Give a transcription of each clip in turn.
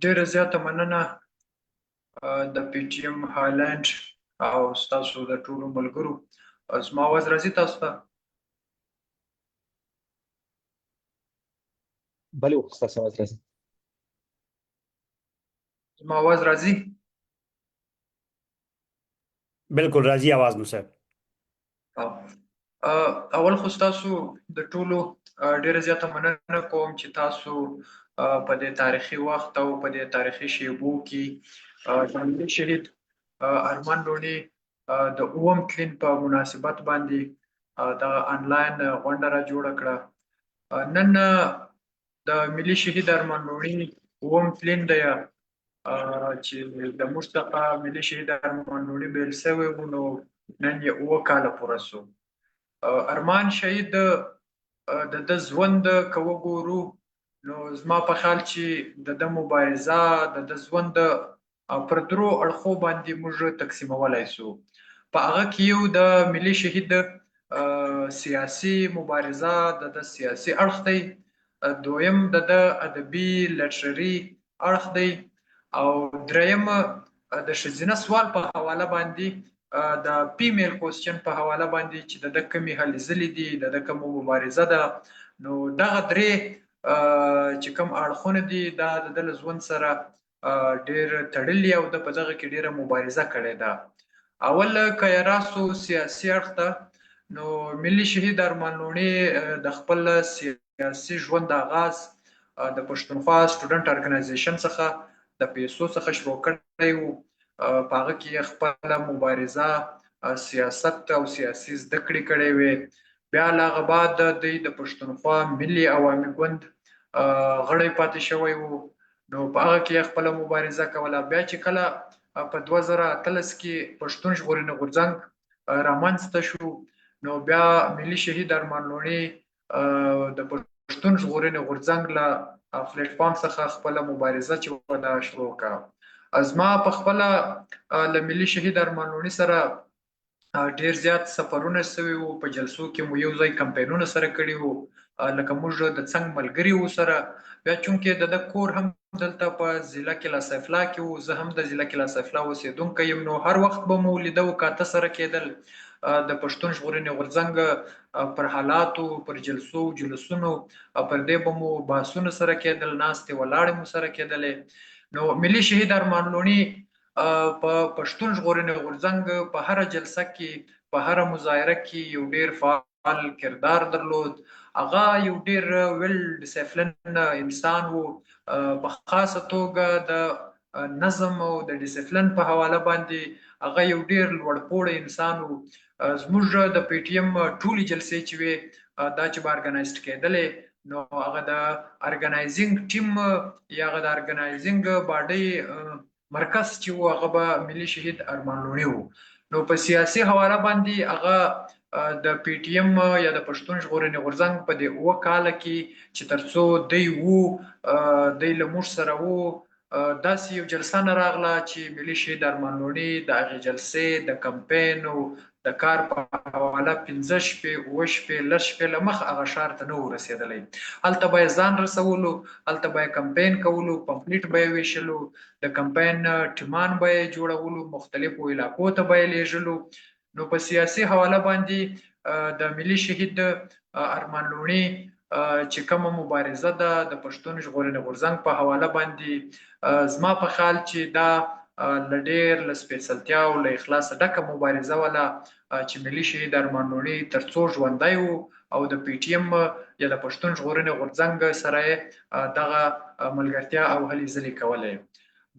ډیره زیاته مننه د پی ټی ایم هالند او ستاسو د ټولو ملګرو. زما اواز راځي تاسو ته؟ بله ستاسو اواز راځي. زما اواز راځي؟ بالکل راځي اواز مو صاحب. اول خو ستاسو د ټولو ډیره زیاته مننه کوم چې تاسو په دې تاریخي وخت او په دې تاریخي شیبو کې د ملي شهید ارمان لوڼي د اووم تلین په مناسبت باندې د انلاین غونډه را جوړه کړه. نن د ملي شهید ارمان لوڼي اووم تلین دی چې د موږ څخه ملي شهید ارمان لوڼي بیل شوی و، نو نن یې 7 کاله پوره شو. ارمان شهید د د ژوند که وګورو نو زما په خیال چې د د مبارزه د د ژوند پر درو اړخو باندې موږ تقسیمولی شو. په هغه کې یو د ملي شهید سیاسي مبارزه د سیاسي اړخ دی، دویم د ادبي لټرري اړخ دی، او دریم د ښځینه سوال په حواله باندې د فیمیل کوسچن په حواله باندې چې د کمې هلې ځلې دي، د کوم مبارزه ده. نو دغه درې چې کوم اړخونه دي دا د ژوند سره ډیر تړلي او د په دغه کې ډیره مبارزه کړې ده. اول که یې راسو سیاسي اړخ ته، نو ملي شهید ارمان لوڼي د خپل سیاسي ژوند آغاز د پښتونخوا سټوډنټ ارګنایزیشن څخه د پیسو څخه شروع کړی و. په هغه کې خپله مبارزه، سیاست او سیاسي زده کړې کړې وې. بیا له هغه بعد دوی د پښتونخوا ملي عوامي ګوند غړی پاتې شوی و، نو په هغه کې خپله مبارزه کوله. بیا چې کله په 2013 کې پښتون ژغورنې غورځنګ رامنځته شو، نو بیا ملي شهید ارمان لوڼي د پښتون ژغورنې غورځنګ له پلیټ فارم څخه خپله مبارزه چې وه شروع کړه. زما په خپله له ملي شهید ارمان لوڼي سره ډیر زیات سفرونه شوي وو، په جلسو کې مو یو ځای کمپینونه سره کړي وو، لکه موږ د څنګ ملګري وو سره. بیا چونکې د کور هم دلته په ضلع کې لاسیف الله کې وو، زه هم د ضلع کې لاسیف الله اوسېدونکی یم، نو هر وخت به مو لیده وکاته سره کېدل. د پښتون ژغورنې غورځنګ پر حالاتو، پر جلسو جلوسونو پر دې به مو بحثونه سره کېدل، ناستې ولاړې مو سره کېدلې. نو ملي شهید ارمان لوڼي په پښتون ژغورنې غورځنګ په هره جلسه کې، په هره مظاهره کې یو ډیر فعال کردار درلود. هغه یو ډیر ویل ډیسپلن انسان وو، په خاصه توګه د نظم او د ډیسپلن په حواله باندې هغه یو ډیر لوړپوړی انسان وو. زموږ د پی ټی ایم ټولې جلسې چې وې دا چې به ارګنایزډ کېدلې، نو هغه د ارګنایزینګ ټیم یا هغه د ارګنایزینګ باډۍ مرکز چې و هغه به ملي شهید ارمان لوڼي وو. نو په سیاسي حواله باندې هغه د پی ټی ایم یا د پښتون ژغورنې غورځنګ په دې 7 کاله کې چې ترڅو دی وو دی له موږ سره وو، داسې یو جلسه نه راغله چې ملي شهید ارمان لوڼي د هغې جلسې د کمپین او د کار په حواله 15 شپې 7 شپې 10 شپې له مخ هغه ښار ته نه و رسېدلی. هلته به یې ځان رسولو، هلته به یې کمپین کولو، پمفلیټ به یې ویشلو، د کمپین ټیمان به یې جوړولو، مختلفو علاقو ته به یې لیږلو. نو په سیاسي حواله باندې د ملي شهید ارمان لوڼي چې کومه مبارزه ده د پښتون ژغورنې غورځنګ په حواله باندې، زما په خیال چې دا له ډېر له سپېڅلتیا او له اخلاصه ډکه مبارزه وله چې ملي شهید ارمان لوڼي تر څو ژوندی و او د پی ټي ایم یا د پښتون ژغورنې غورځنګ سره یې دغه ملګرتیا او هلې ځلې کولې.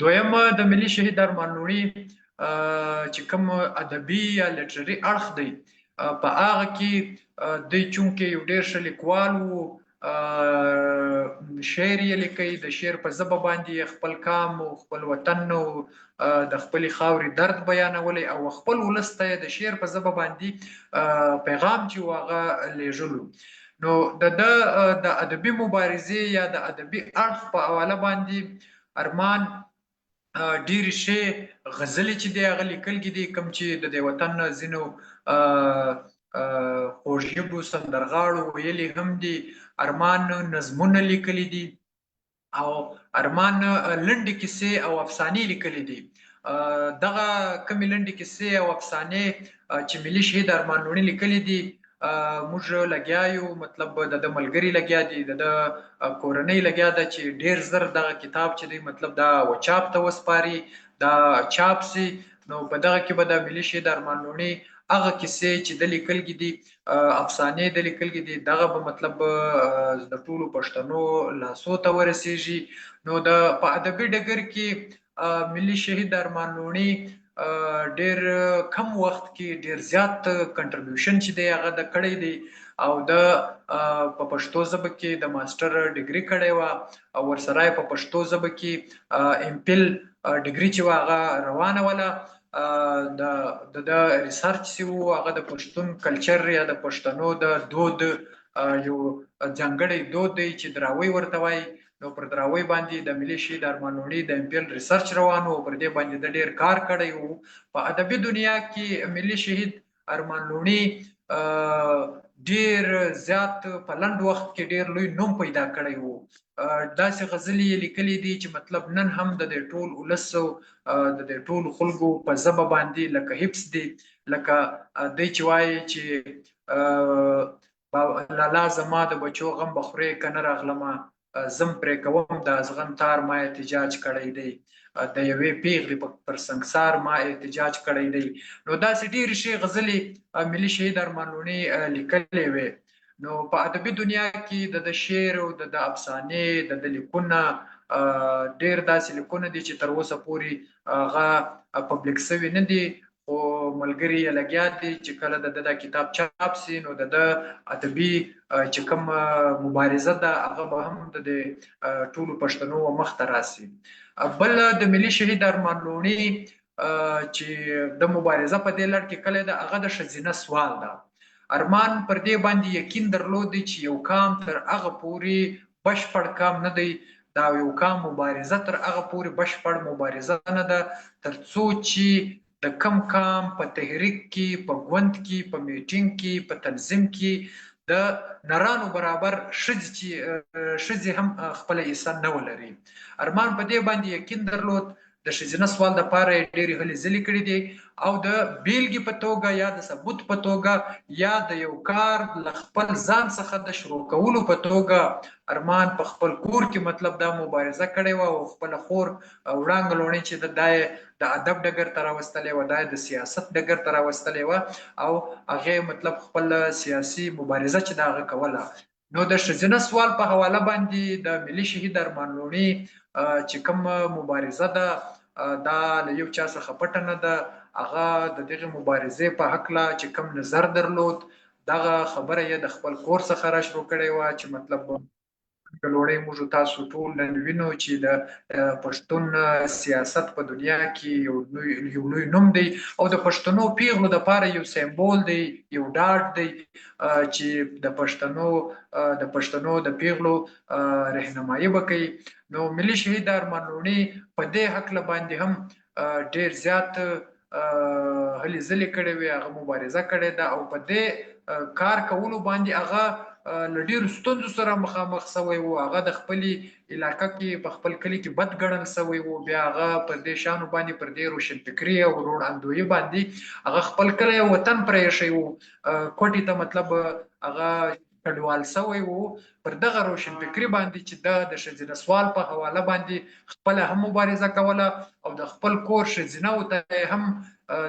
دویم د ملي شهید ارمان لوڼي چې کوم ادبي یا لټرري اړخ دی، په هغه کې دی چونکې یو ډېر ښه لیکوال و، شعر یې لیکي، د شعر په ژبه باندې خپل قام او خپل وطن او د خپلې خاورې درد بیانولی او خپل ولس ته د شعر په ژبه باندې پیغام چې و هغه لیږلو. نو د ادبي مبارزې یا د ادبي اړخ په حواله باندې ارمان ډېرې ښې غزلې چې دی هغه لیکلي دي، کوم چې د دې وطن ځینو خوږژبو سندرغاړو ویلي هم دي. ارمان نظمونه لیکلي دي، او ارمان لنډې کیسې او افسانې لیکلي دي. دغه کمې لنډې کیسې او افسانې چې ملي شهید ارمان لوڼي لیکلي دي، موږ لګیا یو، مطلب د ملګري لګیا دي، د کورنۍ لګیا ده چې ډیر زر دغه کتاب چې دی مطلب دا وچاپ ته وسپاري، دا چاپ سي. نو په دغه کې به د ملي شهید ارمان لوڼي هغه کیسې چې د لیکلګي دي، افسانې د لیکلګي دي، دغه به مطلب د ټولو پښتنو لاسو ته ورسیږي. نو د په ادبي ډګر کې ملي شهید ارمان لوڼي ډیر کم وخت کې ډیر زیات کنټریبیوشن چې دی هغه د کړی دی، او د په پښتو ژبه کې د ماستر ډیګري کړی و، او ورسره په پښتو ژبه کې ام فل ډیګري چې هغه روانه وله. د ریسرچ سی وو هغه د پښتون کلچر یا د پښتنو د دود یو ځانګړی دود دی چې دراوی ورته وایي. نو پر دراوی باندې د ملي شهید ارمان لوڼي د ام فل ریسرچ روانو، پر دې باندې د ډیر کار کړی وو. په ادبي دنیا کې ملي شهید ارمان لوڼي ډیر زیات په لنډ وخت کې ډیر لوی نوم پیدا کړی وو. داسې غزلې لیکلې دي چې مطلب نن هم د ټول ولس د ټول خلکو په ژبه باندې لکه حفظ دي، لکه دی چې وایي چې لالا زما د بچو غم بخورې کنه راغلمه، زم پرې کوم د ازغن تار ما احتجاج کړی دی، د یوې پیغلې پر سنگسار ما احتجاج کړی دی. نو داسې ډېرې ښې غزلې ملي شهید ارمان لوڼي لیکلې وې. نو په ادبي دنیا کې د شعر او د افسانې د لیکونه ډېر داسې لیکونه دي چې تر اوسه پورې هغه پبلک شوي نه دي، خو ملګري یې لګیا دي چې کله د کتاب چاپ سي نو د ادبي چې کوم مبارزه ده هغه به هم د ټولو پښتنو مخ ته راسي. بل د ملي شهید ارمان لوڼي چې د مبارزه په دې لړ کې کله ده هغه د ښځینه سوال ده. ارمان پر دې باندې یقین درلود چې یو کام تر هغه پورې بشپړ کام نه دی، دا یو کام مبارزه تر هغه پورې بشپړ مبارزه نه ده تر څو چې د کم کام په تحریک کې، په ګوند کې، په میټینګ کې، په تنظیم کې د نرانو برابر ښځې هم خپل حصه نه ولري. ارمان په دې باندې یقین درلود. د ښځینه سوال دپاره یې ډېرې هلې ځلې کړې دي، او د بیلګې په توګه یا د ثبوت په توګه یا د یو کار له خپل ځان څخه د شروع کولو په توګه ارمان په خپل کور کې مطلب دا مبارزه کړې وه، او خپل خور وړانګه لوڼۍ چې د ادب ډګر ته راوستلې وه، دا د سیاست ډګر ته راوستلې وه، او هغې مطلب خپل سیاسي مبارزه چې د هغه کوله. نو د ښځینه سوال په حواله باندې د ملي شهید ارمان لوڼي چې کوم مبارزه ده دا له یو چا څخه پټه نه ده. هغه د دغې مبارزې په هکله چې کوم نظر درلود، دغه خبره یې د خپل کور څخه را شروع کړې وه چې مطلب لوړی موږ تاسو ټول نن وینو چې د پښتون سیاست په دنیا کې یو لوی نوم دی، او د پښتنو پیغلو دپاره یو سمبول دی، یو ډاډ دی چې د پښتنو د پیغلو رهنمایي به کوي. نو ملي شهید ارمان لوڼي په دې هکله باندې هم ډېر زیات هلې ځلې کړې وې، هغه مبارزه کړې ده، او په دې کار کولو باندې هغه له ډېرو ستونزو سره مخامخ شوی و. هغه د خپلې علاقه کې په خپل کلي کې بد ګڼل شوی و، بیا هغه پر دې شیانو باندې پر دې روشنفکري او روڼ اندویي باندې هغه خپل کلی او وطن پرېښی و، کوټې ته مطلب هغه کډوال شوی و. پر دغه روشنفکري باندې چې د ښځینه سوال په حواله باندې خپله هم مبارزه کوله، او د خپل کور ښځینهو ته هم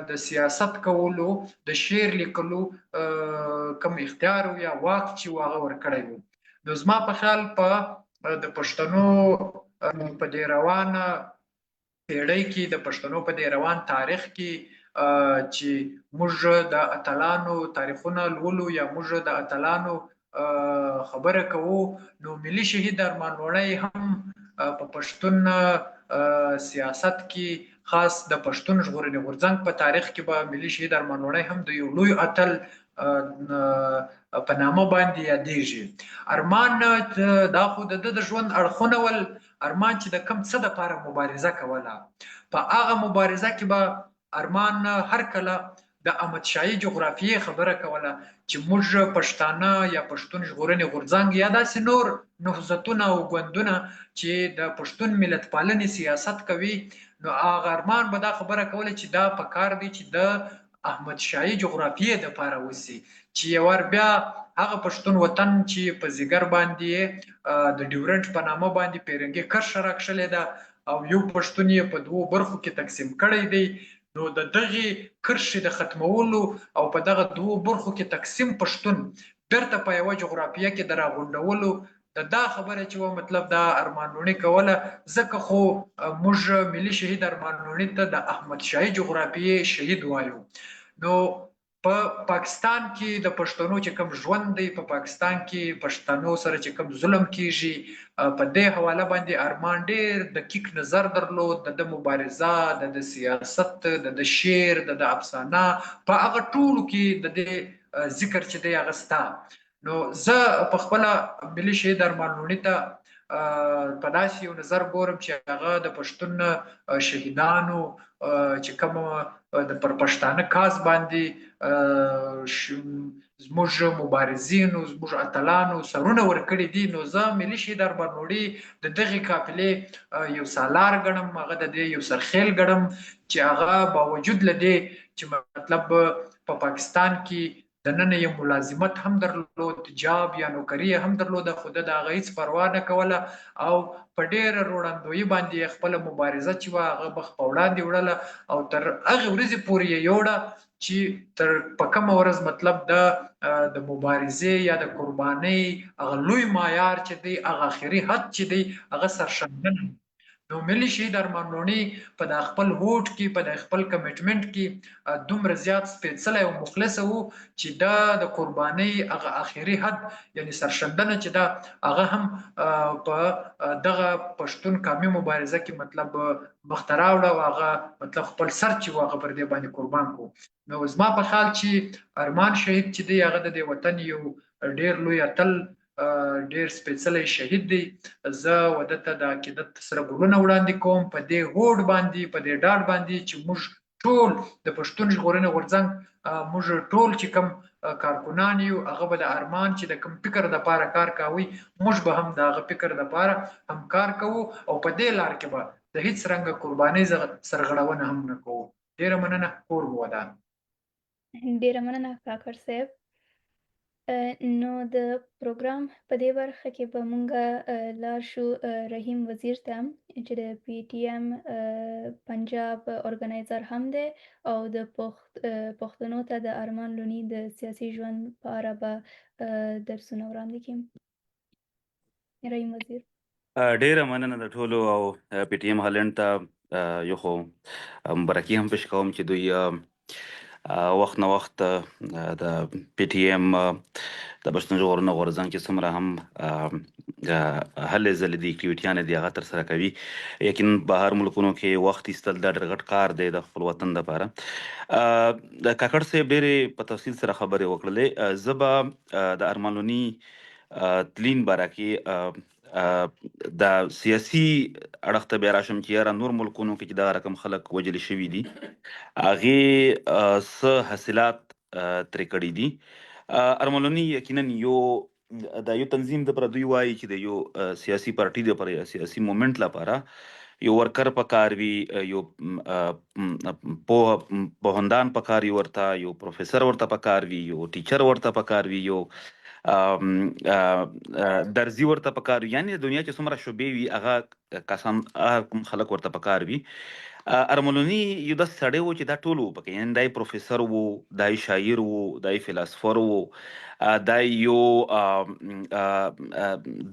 د سیاست کولو، د شعر لیکلو کوم اختیار یا واک چې هغه ورکړی و. نو زما په خیال د پښتنو په دې روانه پیړۍ کې، د پښتنو په دې روان تاریخ کې چې موږ د اتلانو تاریخونه لولو یا موږ د اتلانو خبره کوو، نو ملي شهید ارمان لوڼي هم په پښتون سیاست کې، خاص د پښتون ژغورنې غورځنګ په تاریخ کې به ملي شهید ارمان لوڼي هم د یو لوی اتل په نامه باندې یادېږي. ارمان دا خو د ژوند اړخونه ول، ارمان چې د کم څه دپاره مبارزه کوله، په هغه مبارزه کې به ارمان هر کله د احمد شاهي جغرافیې خبره کوله چې موږ پښتانه یا پښتون ژغورنې غورځنګ یا داسې نور نهضتونه او ګوندونه چې د پښتون ملت پالنې سیاست کوي، نو هغه ارمان به دا خبره کوله چې دا پکار دی چې د احمد شاهي جغرافیې د پاره وسی چې یو ور بیا هغه پښتون وطن چې په زیګر باندې د ډیورنت په نامه باندې پیرنګي کرښه راکښلې ده او یو پښتون یې په دوو برخو کې تقسیم کړی دی، نو د دغه کرښې د ختمولو او په دغه دوو برخو کې تقسیم پښتون بیرته په یوه جغرافیه کې د راغونډولو دا خبره چې و مطلب دا ارمان لوڼي کوله. ځکه خو موږ ملي شهید ارمان لوڼي ته د احمد شاهي جغرافیې شهید وایو. نو په پاکستان کې د پښتنو چې کوم ژوند دی، په پاکستان کې پښتنو سره چې کوم ظلم کیږي، په دې حواله باندې ارمان ډیر دقیق نظر درلود، د مبارزه، د سیاست، د شعر، د افسانه په هغه ټولو کې د دې ذکر چې دی هغه ستا. نو زه په خپل ملي شهید ارمان لوڼي ته په داسې یو نظر ګورم چې هغه د پښتون شهیدانو چې کوم د پر پښتانه کاز باندې زموږ مبارزینو، زموږ اتلانو سرونه ورکړي دي، نو زه ملي شهید ارمان لوڼي د دغه قافلې یو سالار ګڼم، هغه د دې یو سرخیل ګڼم چې هغه باوجود لدی چې مطلب په پاکستان کې د نن یو ملازمت هم درلود، جاب یا نوکری هم درلوده، خو د هغه هیڅ پروا نه کوله او په ډیره روړندویي باندې خپل مبارزه چې وه هغه مخ په وړاندې وړله او تر هغې ورځې پورې یې یوړه چې تر په کومه ورځ مطلب د مبارزې یا د قربانۍ هغه لوی معیار چې دی، هغه آخري حد چې دی، هغه سرښندنه. نو ملي شهید ارمان لوڼي په د خپل هوډ کې، په د خپل کمیټمنټ کې دومره زیات سپېڅلی او مخلص وو چې د قربانۍ هغه آخري حد یعنی سرښندنه چې ده هغه هم په دغه پښتون قامي مبارزه کې مطلب مخته راوړه او هغه مطلب خپل سر چې و هغه پر دې باندې قربان کړو. نو زما په خیال چې ارمان شهید چې دی هغه د دې وطن یو ډیر لوی اتل، ډیر سپېڅلی شهید دی. زه ودته د عقیدت سره ګلونه وړاندې کوم په دې هوډ باندې، په دې ډاډ باندې چې موږ ټول د پښتون ژغورنې غورځنګ موږ ټول چې کوم کارکنان یو، هغه به د ارمان چې د کوم فکر دپاره کار کوي، موږ به هم د هغه فکر دپاره هم کار کوو او په دې لار کې به د هیڅ رنګه قربانۍ سرغړونه هم نه کوو. ډیره مننه. کور مو ودان. ډیره مننه کاکړ صاحب. نو د پروګرام په دې برخه کې به مونږ لاړ شو رحیم وزیر ته چې د پی ټي ایم پنجاب ارګنایزر هم دی او د پښتنو ته د ارمان لوڼي د سیاسي ژوند په اړه به درسونه وړاندې کړي. رحیم وزیر. ډیره مننه د ټولو او پی ټي ایم هالند ته یو خو مبارکي هم پیش کوم چې دوی وخت نه وخت د پی ټي ایم د پښتون ژغورنې غورځنګ چې څومره هم هلې ځلې د اکټیویټیانې دي هغه ترسره کوي. یقینا په هر ملکونو کې وخت ایستل دا ډېر غټ کار دی د خپل وطن دپاره. د کاکړ صاحب ډېرې په تفصیل سره خبرې وکړلې. زه به د ارمان لوڼي تلین باره کې د سیاسي اړخ ته بیا راشم چې یاره نور ملکونو کې چې دغه رقم خلک وژلي شوي دي، هغې څه حاصلات ترې کړي دي. ارمان لوڼي یقینا یو تنظیم دپاره دوی وایي چې د یو سیاسي پارټي دپاره یا سیاسي مومنټ لپاره یو ورکر پکار وي، یو پوهندان پکار وي، ورته یو پروفیسر ورته پکار وي، یو ټیچر ورته پکار وي، یو درزي ورته پکار وي، یعنې د دنیا چې څومره شعبې وي هغه کسان کوم خلک ورته پکار وي. ارمان لوڼي یو داسې سړی و چې دا ټول و پکې، یعنې دی پروفیسر و، دی شاعر و، دی فلسفر و، دی یو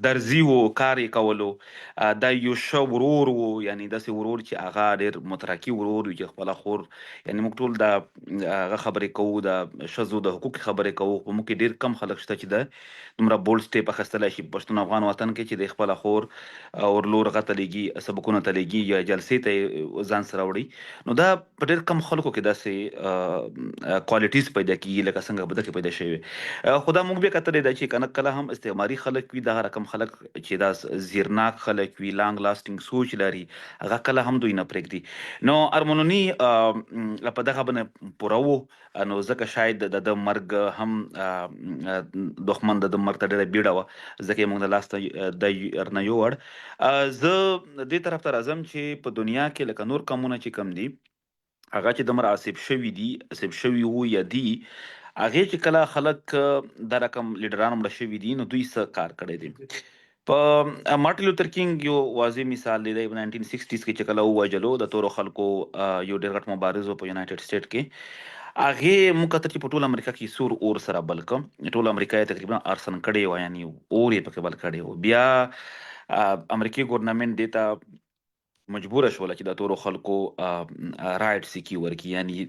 درزي و کار یې کولو، دی یو ښه ورور و، یعنې داسې ورور چې هغه ډېر مترقي ورور وي چې خپله خور، یعنې موږ ټول د هغه خبرې کوو، د ښځو د حقوقو خبرې کوو، په موږ کې ډېر کم خلک شته چې د دومره بولډ سټیپ اخیستلی شي په پښتون افغان وطن کې چې د خپله خور ورلور هغه ته لیږي، سبقونو ته لیږي یا جلسې ته یې ځان سره وړي. نو دا په ډېر کم خلکو کې داسې کوالټیز پیدا کېږي لکه څنګه په ده کې پیدا شوي. خدا موږ به کتلې ده چې کنه کله هم استعماري خلک وي دغه رقم خلک چې دا زیرناک خلک وي لانګ لاستینګ سوچ لري هغه کله هم دوی نه پرېږدي نو ارمنوني په دغه باندې پوره وو نو ځکه شاید د مرګ هم دښمن د مرګ ته ډېره بیړه وه ځکه یې موږ د لاس د نه یوړ زه دې طرف ته راځم چې په دنیا کې لکه نور قومونه چې کم دي هغه چې دومره آسیب شوي وو یا دي هغې چې کله خلک دا رقم لیډران مړه شوي دي نو دوی څه کار کړی دی په مارټین لوتر کینګ یو واضح مثال دی په 1960s کې چې کله ووژلو د تورو خلکو یو ډېر غټ مبارز و په یونایټډ سټیټ کې هغې موږ کتل چې په ټول امریکا کې سور اور سره بل کړ ټول امریکا یې تقریبا ارسن کړی و یعنی اور یې پکې بل کړی و بیا امریکایي ګورنمنټ دې ته مجبوره شوله چې د تورو خلکو رایټ سکیور کړي یعنی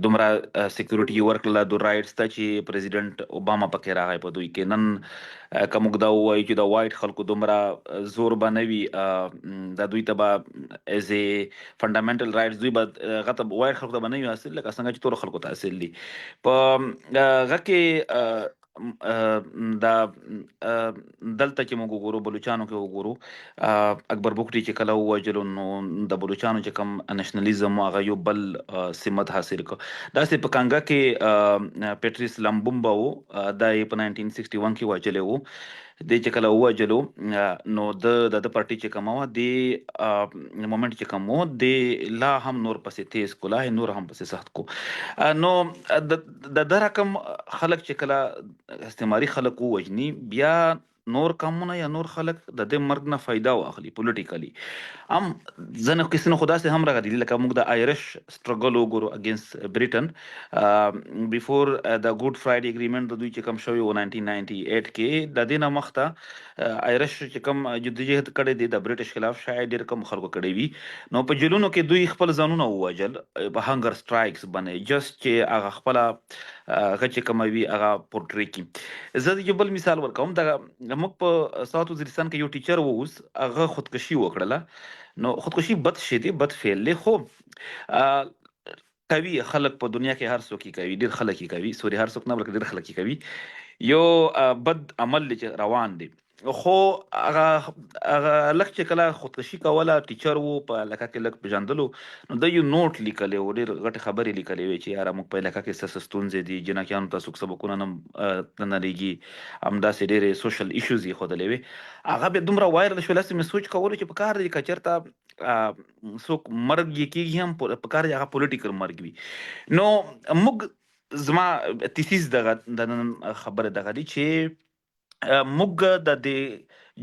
دومره سکیورټي ورکړله د رایټس ته چې پریزیډنټ اوباما پکې راغی په دوی کې نن که موږ دا ووایو چې د وایټ خلکو دومره زور به نه وي دا دوی ته به ایز ا فنډامنټل رایټس دوی به هغه ته وایټ خلکو ته به نه وي حاصل لکه څنګه چې تورو خلکو ته حاصل دي په هغه کې دا دلته چې موږ وګورو بلوچانو کې وګورو اکبر بوکټي چې کله ووژلو نو د بلوچانو چې کوم نېشنلیزم هغه یو بل سمت حاصل کړ داسې په کانګا کې پیټریس لامبومبا و دا یې په 1961 کې وژلی و دی چې کله ووژلو نو د پارټي چې کومه وه د مومنټ چې کوم و د لا هم نور پسې تیز کو لا نور هم پسې سخت کو نو د رقم خلک چې کله استعماري خلک ووژني بیا نور قومونه یا نور خلک د دې مرګ نه فایده واخلي پولیټیکلی هم ځینې کسونه خو داسې هم راغلي لکه موږ د آیرش سټرګل وګورو اګینسټ بریټن بیفور د ګوډ فرایډي اګریمنټ د دوی چې کوم شوی و 1998 کې د دې نه مخته آیرش چې کوم جدوجہد کړی دی د برټش خلاف شاید ډېر کم خلکو کړی وي نو په جیلونو کې دوی خپل ځانونه ووژل په هنګر سټرایکس باندې جست چې هغه خپله هغه چې کومه وي هغه پورټرې کړي زه د بل مثال ورکوم د موږ په ساوث وزیرستان کې یو ټیچر و اوس هغه خودکشي وکړله نو خودکشي بد شی دی بد فعل دی خو کوي خلک په دنیا کې هر څوک کوي ډېر خلک کوي سوري هر څوک نه بلکې ډېر خلک کوي یو بد عمل چې روان دی خو هغه لږ چې کله خودکشي کوله ټیچر و په علاقه کې لږ پېژندلو نو د یو نوټ لیکلی و ډېر غټې خبرې لیکلې وې چې یاره موږ په علاقه کې څه ستونزې دي جنکیانو ته څوک سبقونه نه نریږي همداسې ډېرې سوشل ایشوز یې ښودلې وې هغه بیا دومره وایرل شول هسې مې سوچ کولو چې په کار دی که چېرته څوک مرګ یې کېږي هم په کار دی هغه پولیټیکل مرګ وي نو موږ زما تیسیس دغه د نن خبره دغه دی چې موږ د دې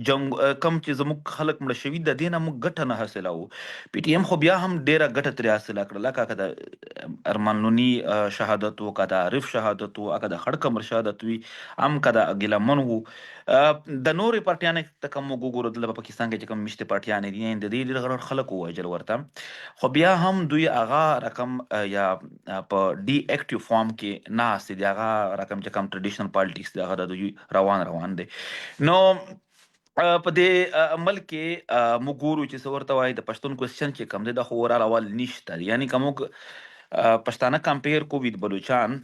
جنګ کم چې زموږ خلک مړه شوي د دې نه موږ ګټه نه حاصلوو پی ټي ایم خو بیا هم ډېره ګټه ترې حاصله کړله که د ارمان لوني شهادت و که د عارف شهادت و که د خړ کمر شهادت وي هم که د ګیله من و د نورې پارټیانې ته کوم موږ وګورو دلته په پاکستان کې چې کوم مشتې پارټیانې دي د دې ډېر غټ خلک ووژل ورته خو بیا هم دوی هغه رقم یا په ډي اکټیو فارم کې ناست دي هغه رقم چې کوم ټریډیشنل پالیټکس دی هغه د دوی روان دی نو په دې ملک کې موږ ګورو چې څه ورته وایي د پښتون کوېسچن چې کوم دی دا خو اورال اول نشته دی یعنی که موږ پښتانه کمپیر کو وید بلوچان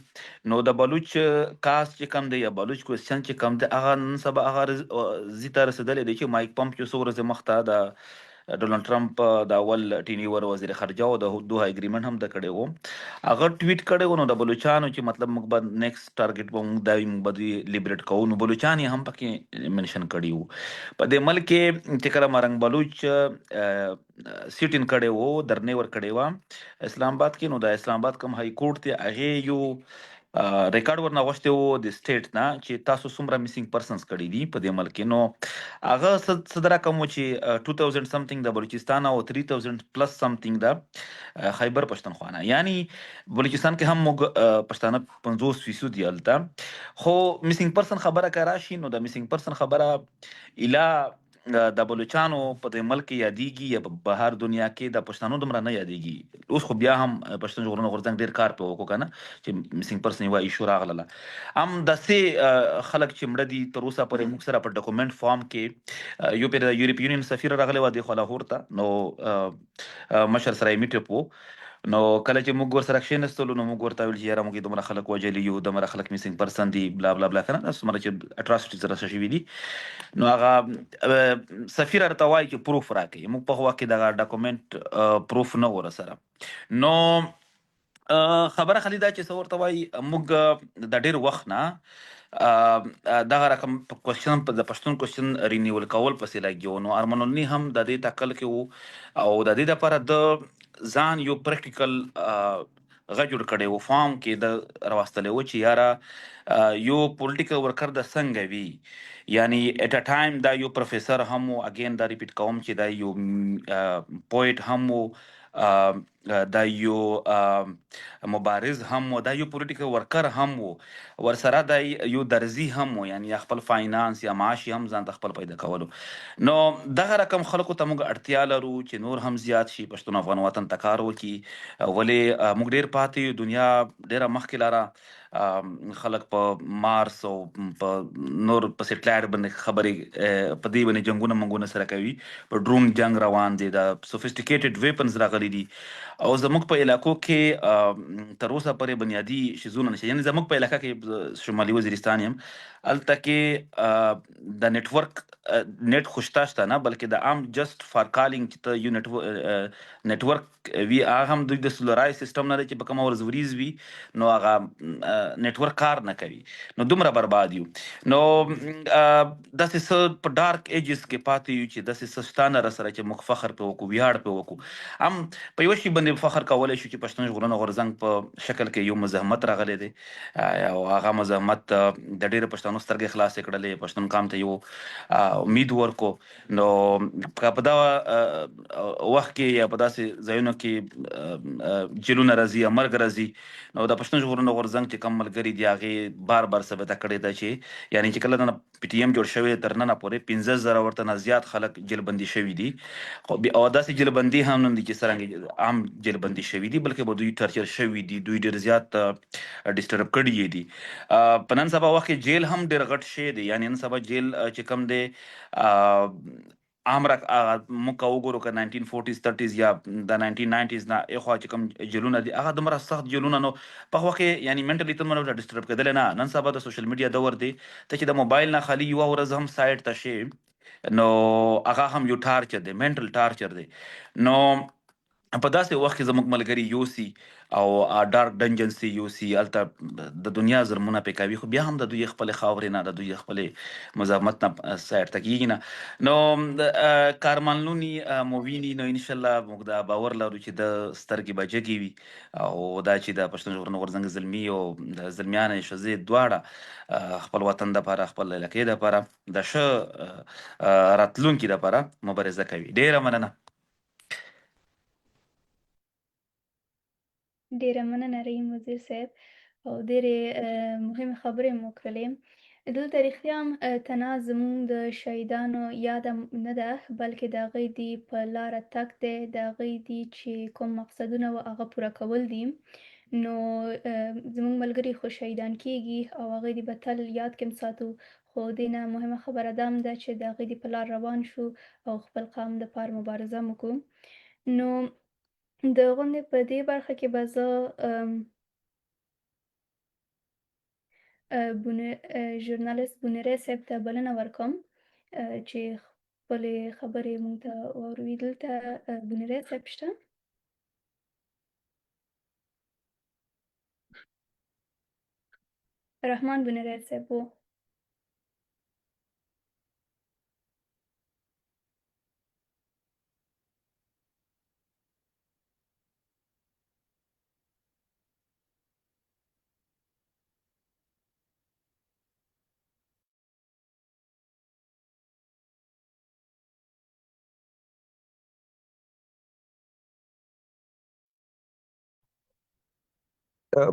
نو د بلوچ کاست چې کوم دی یا بلوچ کوېسچن چې کوم دی هغه نن سبا هغه ځي ته رسېدلی دی چې مایک پمپ چې څو ورځې مخته د ډونالډ ټرمپ د اول ټینیور وزیر خارجه او د دوحه اګریمنټ هم د کړی و هغه ټویټ کړی و نو د بلوچانو چې مطلب موږ به نیکسټ ټارګټ به موږ دا موږ به دوی لیبریټ کوو نو بلوچان یې هم پکې منشن کړي وو په دې ملک کې چې کله مارنګ بلوچ سیټ ان کړی و درنې ور کړی وه اسلام آباد کې نو د اسلام آباد کوم های کورټ دی هغې یو ریکارډ ورنه غوښتی و د سټیټ نه چې تاسو څومره میسنګ پرسنز کړي دي په دې ملک کې نو هغه څه د رقم و چې 2000 سمثینګ د بلوچستان او 3000 پلس سمثینګ د خیبر پښتونخوا یعنی بلوچستان کې هم موږ پښتانه 50% دي هلته خو میسنګ پرسن خبره که راشي نو د میسنګ پرسن خبره اله د بلوچانو په دې ملک کې یادېږي یا په بهر دنیا کې د پښتنو دومره نه یادېږي اوس خو بیا هم پښتون ژغورنه غورځنګ ډېر کار پرې وکړو که نه چې میسنګ پرسن یوه ایشو راغله هم داسې خلک چې مړه دي تر اوسه پورې موږ سره په ډاکومنټ فارم کې یو پرې د یورپ یونین سفیر راغلی و دې خوا لاهور ته نو مشر سره یې میټ اپ و نو کله چې موږ ورسره کښېنستلو نو موږ ورته ویل چې یاره موږ دومره خلک وژلي یو دومره خلک میسنګ پرسن دي بلا بلا بلا کنه داسې څومره چې اټراسټیز راسره شوي دي. نو هغه سفیر ورته وایي چې پروف راکړي. موږ په هغه وخت کې دغه ډاکومنټ پروف نه و راسره. نو خبره خالي دا چې څه ورته وایي موږ د ډېر وخت نه دغه رقم کوېسچن په د پښتون کوېسچن رینیول کول پسې لګي. نو ارمان الني هم د دې ټاکل کې و او د دې دپاره د ځان یو پریکټیکل غږ جوړ کړی و فارم کې د راوستلی و چې یاره یو پولیټیکل ورکر د څنګه وي. یعنی اټ ا ټایم دا یو پروفیسر هم و، اګین دا ریپیټ کوم چې دا یو پویټ هم و، دا یو مبارز هم و، دا یو پولیټیکل ورکر هم و، ورسره دا یو درزي هم و، یعنی خپل فاینانس یا معاش هم ځان ته خپل پیدا کولو. نو دغه رقم خلکو ته موږ اړتیا لرو چې نور هم زیات شي، پښتون افغان وطن ته کار وکړي. ولې موږ ډېر پاتې یو، دنیا ډېره مخکې لاره. خلک په مارس او په نور په سیټلایټ باندې خبرې په دې باندې جنګونه منګونه سره کوي، په ډرون جنگ روان دي، د سوفیسټیکیټډ ویپنز راغلي دي. او زموږ په علاقو کې تر اوسه پورې بنیادي شیزونه نشته. یعنې زموږ په علاقه کې شمالي وزیرستان یم، هلته کې د نیټورک نیټ خو شته نه، بلکې د عام جسټ فار کالینګ چې ته یو نیټورک وي، هغه هم دوی د سولرای سیسټم نه دی چې په کومه ورځ وریځ وي نو هغه نیټورک کار نه کوي. نو دومره برباد یو. نو داسې څه په ډارک ایجز کې پاتې یو چې داسې څه شته نه راسره چې موږ فخر پرې وکړو، ویاړ پرې وکړو. هم په یوه شي باندې فخر کولی شو چې پښتون ژغورنه غورځنګ په شکل کې یو مزاحمت راغلی دی، او هغه مزاحمت د ډېرو پښتنو سترګې خلاصې کړلې، پښتون قام ته یو امید ورکو. نو په دا وخت کې یا په داسې ځایونو کې جیلونه راځي یا مرګ راځي، نو د پښتون ژغورنه غورځنګ چې کوم ملګري دي هغې بار بار ثابته کړې ده چې یعنې چې کله نه پي ټي ایم جوړ شوی تر ننه پورې 15,000 ورته نه زیات خلک جیلبندي شوي دي. او داسې جیلبندي هم نه دي چې څرنګه عام جیلبندي شوي دي، بلکې به دوی ټرچر شوي دي، دوی ډېر زیات ډسټرب کړي یې دي. په نن سبا وخت کې جیل هم ډېر غټ شی دی. یعنې نن سبا جیل چې کوم دی عام موږ که وګورو که 1940s 30s یا د 1990s نه اخوا چې کوم جیلونه دي هغه دومره سخت جیلونه نو په هغه کې یعنی منټلی ته مونږ ډسټرب کېدلی نه. نن سبا د سوشل میډیا دور دی، ته چې د موبایل نه خالي یوه ورځ هم سایډ ته شي نو هغه هم یو ټارچر دی، منټل ټارچر دی. نو په داسې وخت کې زموږ ملګري یوسي او ډارک ډنجن سي یوسي، هلته د دنیا زرمونه پې کوي، خو بیا هم د دوی خپلې خاورې نه، د دوی خپلې مزاحمت نه سایډ ته کېږي نه. نو کارمان لوني مو ویني نو انشاءالله موږ دا باور لرو چې د سترګې به جګې وي او دا چې د پښتون ژغورنې غورځنګ زلمي او د زلمیانې ښځې دواړه خپل وطن دپاره، خپل علاقې دپاره د ښه راتلونکي دپاره مبارزه کوي. ډېره مننه. ډیره مننه رحیم وزیر صاحب، او ډېرې مهمې خبرې مو کړلې. دلته رښتیا هم تنها زموږ د شهیدانو یاده نه ده، بلکې د هغوی دي په لاره تګ دی، د هغوی دي چې کوم مقصدونه و هغه پوره کول دي. نو زموږ ملګري خو شهیدان کیږي او هغوی دي به تل یاد کې ساتو، خو دې نه مهمه خبره دا هم ده چې د هغوی دي په لار روان شو او خپل قام دپاره مبارزه مو وکړو. نو د غونډې په دې برخه کې به زه ژورنالیست بونیری صاحب ته بلنه ورکوم چې خپلې خبرې موږ ته واوروي. دلته بونیری صاحب شته؟ رحمان بونیری صاحب و.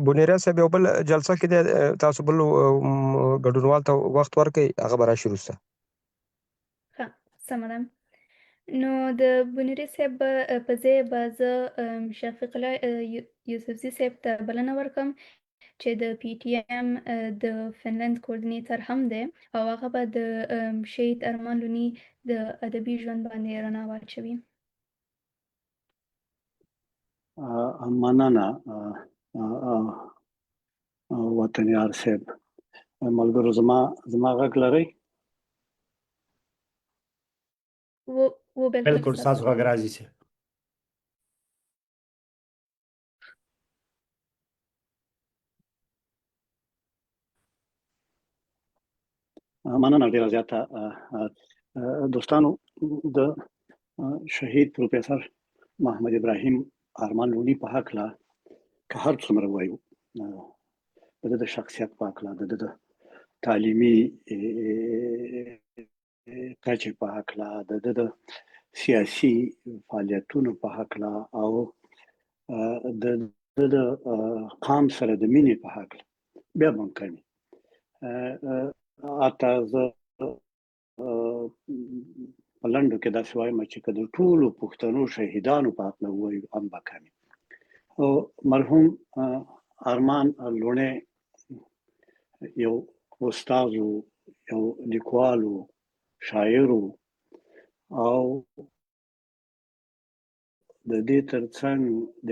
بونیری صاحب یو بل جلسه کې دی، تاسو بل ګډونوال ته وخت ورکړئ، هغه به راشي وروسته. ښه، سمه ده. نو د بونیری صاحب په ځای به زه شفیق الله یوسفزي صاحب ته بلنه ورکړم چې د پی ټي ایم د فنلند کوارډینیټر هم دی، او هغه به د شهید ارمان لوني د ادبي ژوند باندې رڼا واچوي. مننه وطنیار صاحب. ملګرو زما غږ لرئ؟ वो बिल्कुल ستاسو غږ راځي صاحب. مننه ډیره زیاته. دوستانو، د شهید پروفیسور محمد ابراهیم ارمان لوني په هکله که هر څومره وایو، د شخصیت په هکله، د تعلیمي کچې په هکله، د سیاسي فعالیتونو په هکله او د قام سره د مینې په هکله بیا به هم کمي. حتی زه په لنډو کې داسې وایم چې که د ټولو پښتنو شهیدانو په هکله ووایو هم به کمي. مرحوم ارمان لوڼی یو استاد و، یو لیکوال و، شاعر و، او د دې ترڅنګ د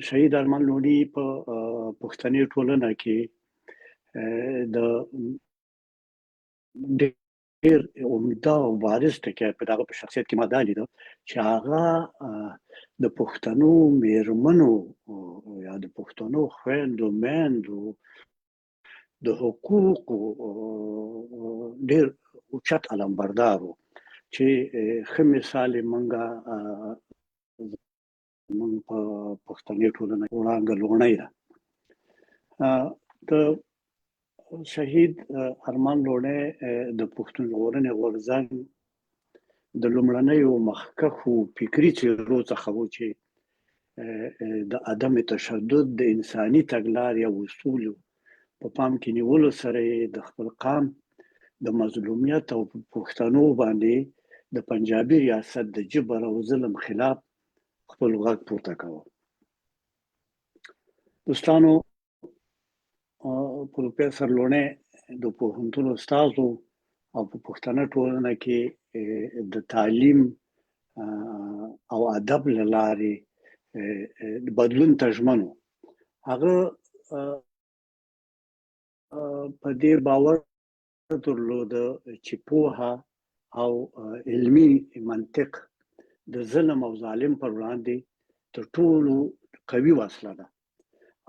شهید ارمان لوڼي په پښتني ټولنه کې د ډېر عمده او بارز ټکی په دغه په شخصیت کې ما دا لیده چې هغه د پښتنو میرمنو یا د پښتنو خویندو میندو د حقوقو ډېر اوچت علمبردار و چې ښه مثال یې موږ په پښتني ټولنه کې وړانګه لوڼۍ ده. د شهید ارمان لوڼی د پښتون ژغورنې غورځنګ د لومړنیو مخکښو فکري څېرو څخه و چې د عدم تشدد د انساني تګلارې او اصولو په پام کې نیولو سره د خپل قام د مظلومیت او پښتنو باندې د پنجابي ریاست د جبر او ظلم خلاف خپل غږ پورته کاوه. دوستانو، پروفیسور لوڼی د پوهنتون استاد و او په پښتنه ټولنه کې د تعلیم او ادب له لارې بدلون ته ژمن و. هغه په دې باور درلوده چې پوهه او علمي منطق د ظلم او ظالم پر وړاندې تر ټولو قوي وسله ده،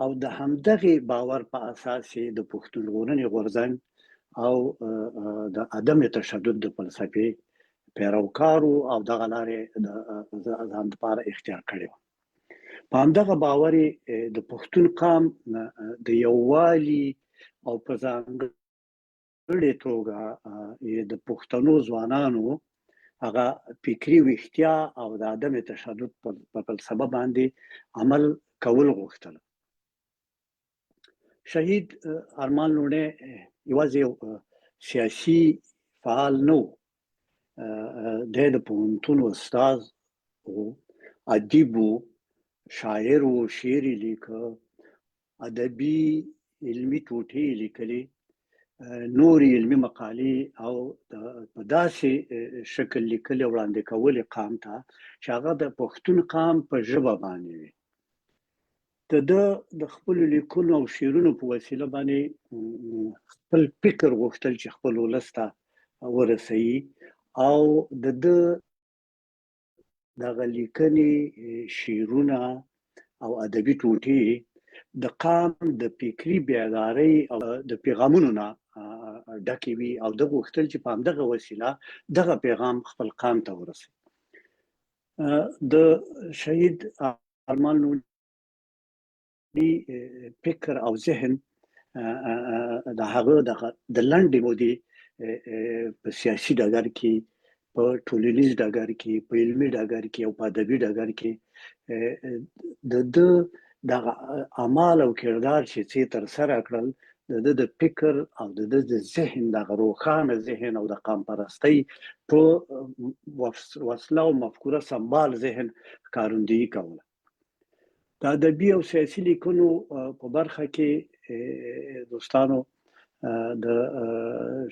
او د همدغې باور په اساس یې د پښتون ژغورنې غورځنګ او د عدم تشدد د فلسفې پیروکار و او دغه لارې د ځان لپاره اختیار کړې وه. په همدغه باور یې د پښتون قام د یووالي او په ځانګړې توګه د پښتنو ځوانانو هغه فکري ویښتیا او د عدم تشدد په فلسفه باندې عمل کول غوښتل. شهید ارمان لوڼی یوازې یو سیاسي فعال نه و، دی د پوهنتون استاد و، ادیب و، شاعر و، شعر یې لیکه، ادبي علمي ټوټې یې لیکلې، نورې علمي مقالې او په داسې شکل لیکلې وړاندې کولې قام ته چې هغه د پښتون قام په ژبه باندې وي. د خپلو لیکنو او شعرونو په وسیله باندې خپل فکر غوښتل چې خپل ولس ته ورسوي، او د دغه لیکنې، شعرونه او ادبي ټوټې د قام د فکري بیدارۍ او د پیغامونو نه ډکې وي، او ده غوښتل چې په همدغه وسیله دغه پیغام خپل قام ته ورسوي. د شهید ارمان لوڼي فکر او ذهن د هغه د لنډې مودې په سیاسي ډګر کې، په ټولنیز ډګر کې، په علمي ډګر کې او په ادبي ډګر کې د دغه اعمال او کردار چې څه ترسره کړل، د فکر او د ذهن دغه روښانه ذهن او د قام پرستۍ په وسله او مفکوره سمبال ذهن ښکارندویي کوله. د ادبي او سیاسي لیکنو په برخه کې دوستانو د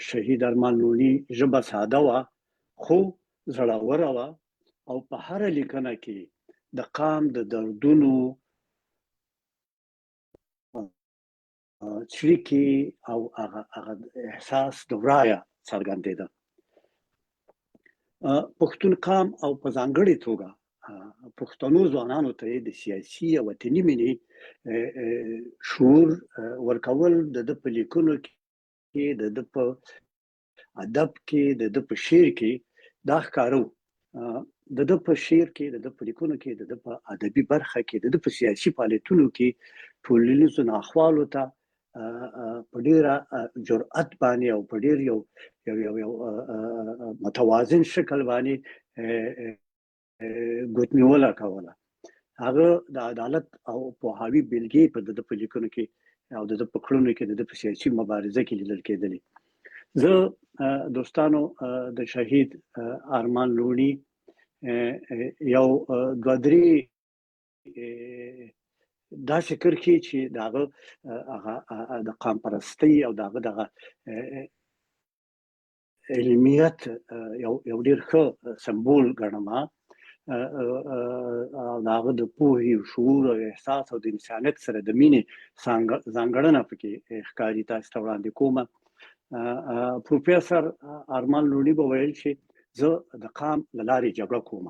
شهید ارمان لوڼي ژبه ساده وه خو زړوره وه، او په هره لیکنه کې د قام د دردونو څړیکې او هغه احساس د ورایه څرګندېده. پښتون قام او په ځانګړې توګه پښتنو ځوانانو ته د سیاسي او وطني مینې شعور ورکول د ده په لیکنو کې، د ده په ادب کې، د ده په شعر کې دا ښکاره. د ده په شعر کې، د ده په لیکنو کې، د ده په ادبي برخه کې، د ده په سیاسي فعالیتونو کې ټولنیزو ناخوالو ته په ډیره جرأت باندې او په ډیر یو متوازن شکل باندې ګوتنیوله کوله. هغه د عدالت او پوهاوي بیلګې په د په لیکنو کې او د په کړنو کې د په سیاسي مبارزه کې لیدل کېدلې. زه دوستانو د شهید ارمان لوڼي یو دوه درې داسې کرښې چې دغه د قام پرستۍ او دغه علمیت یو ډېر ښه سمبول ګڼم. دغه د پوهې، شعور او احساس او د انسانیت سره د مینې ځانګړنه پکې ښکاري. تاسو ته وړاندې کومه. پروفیسور ارمان لوڼي به ویل چې زه د قام له لارې جګړه کوم،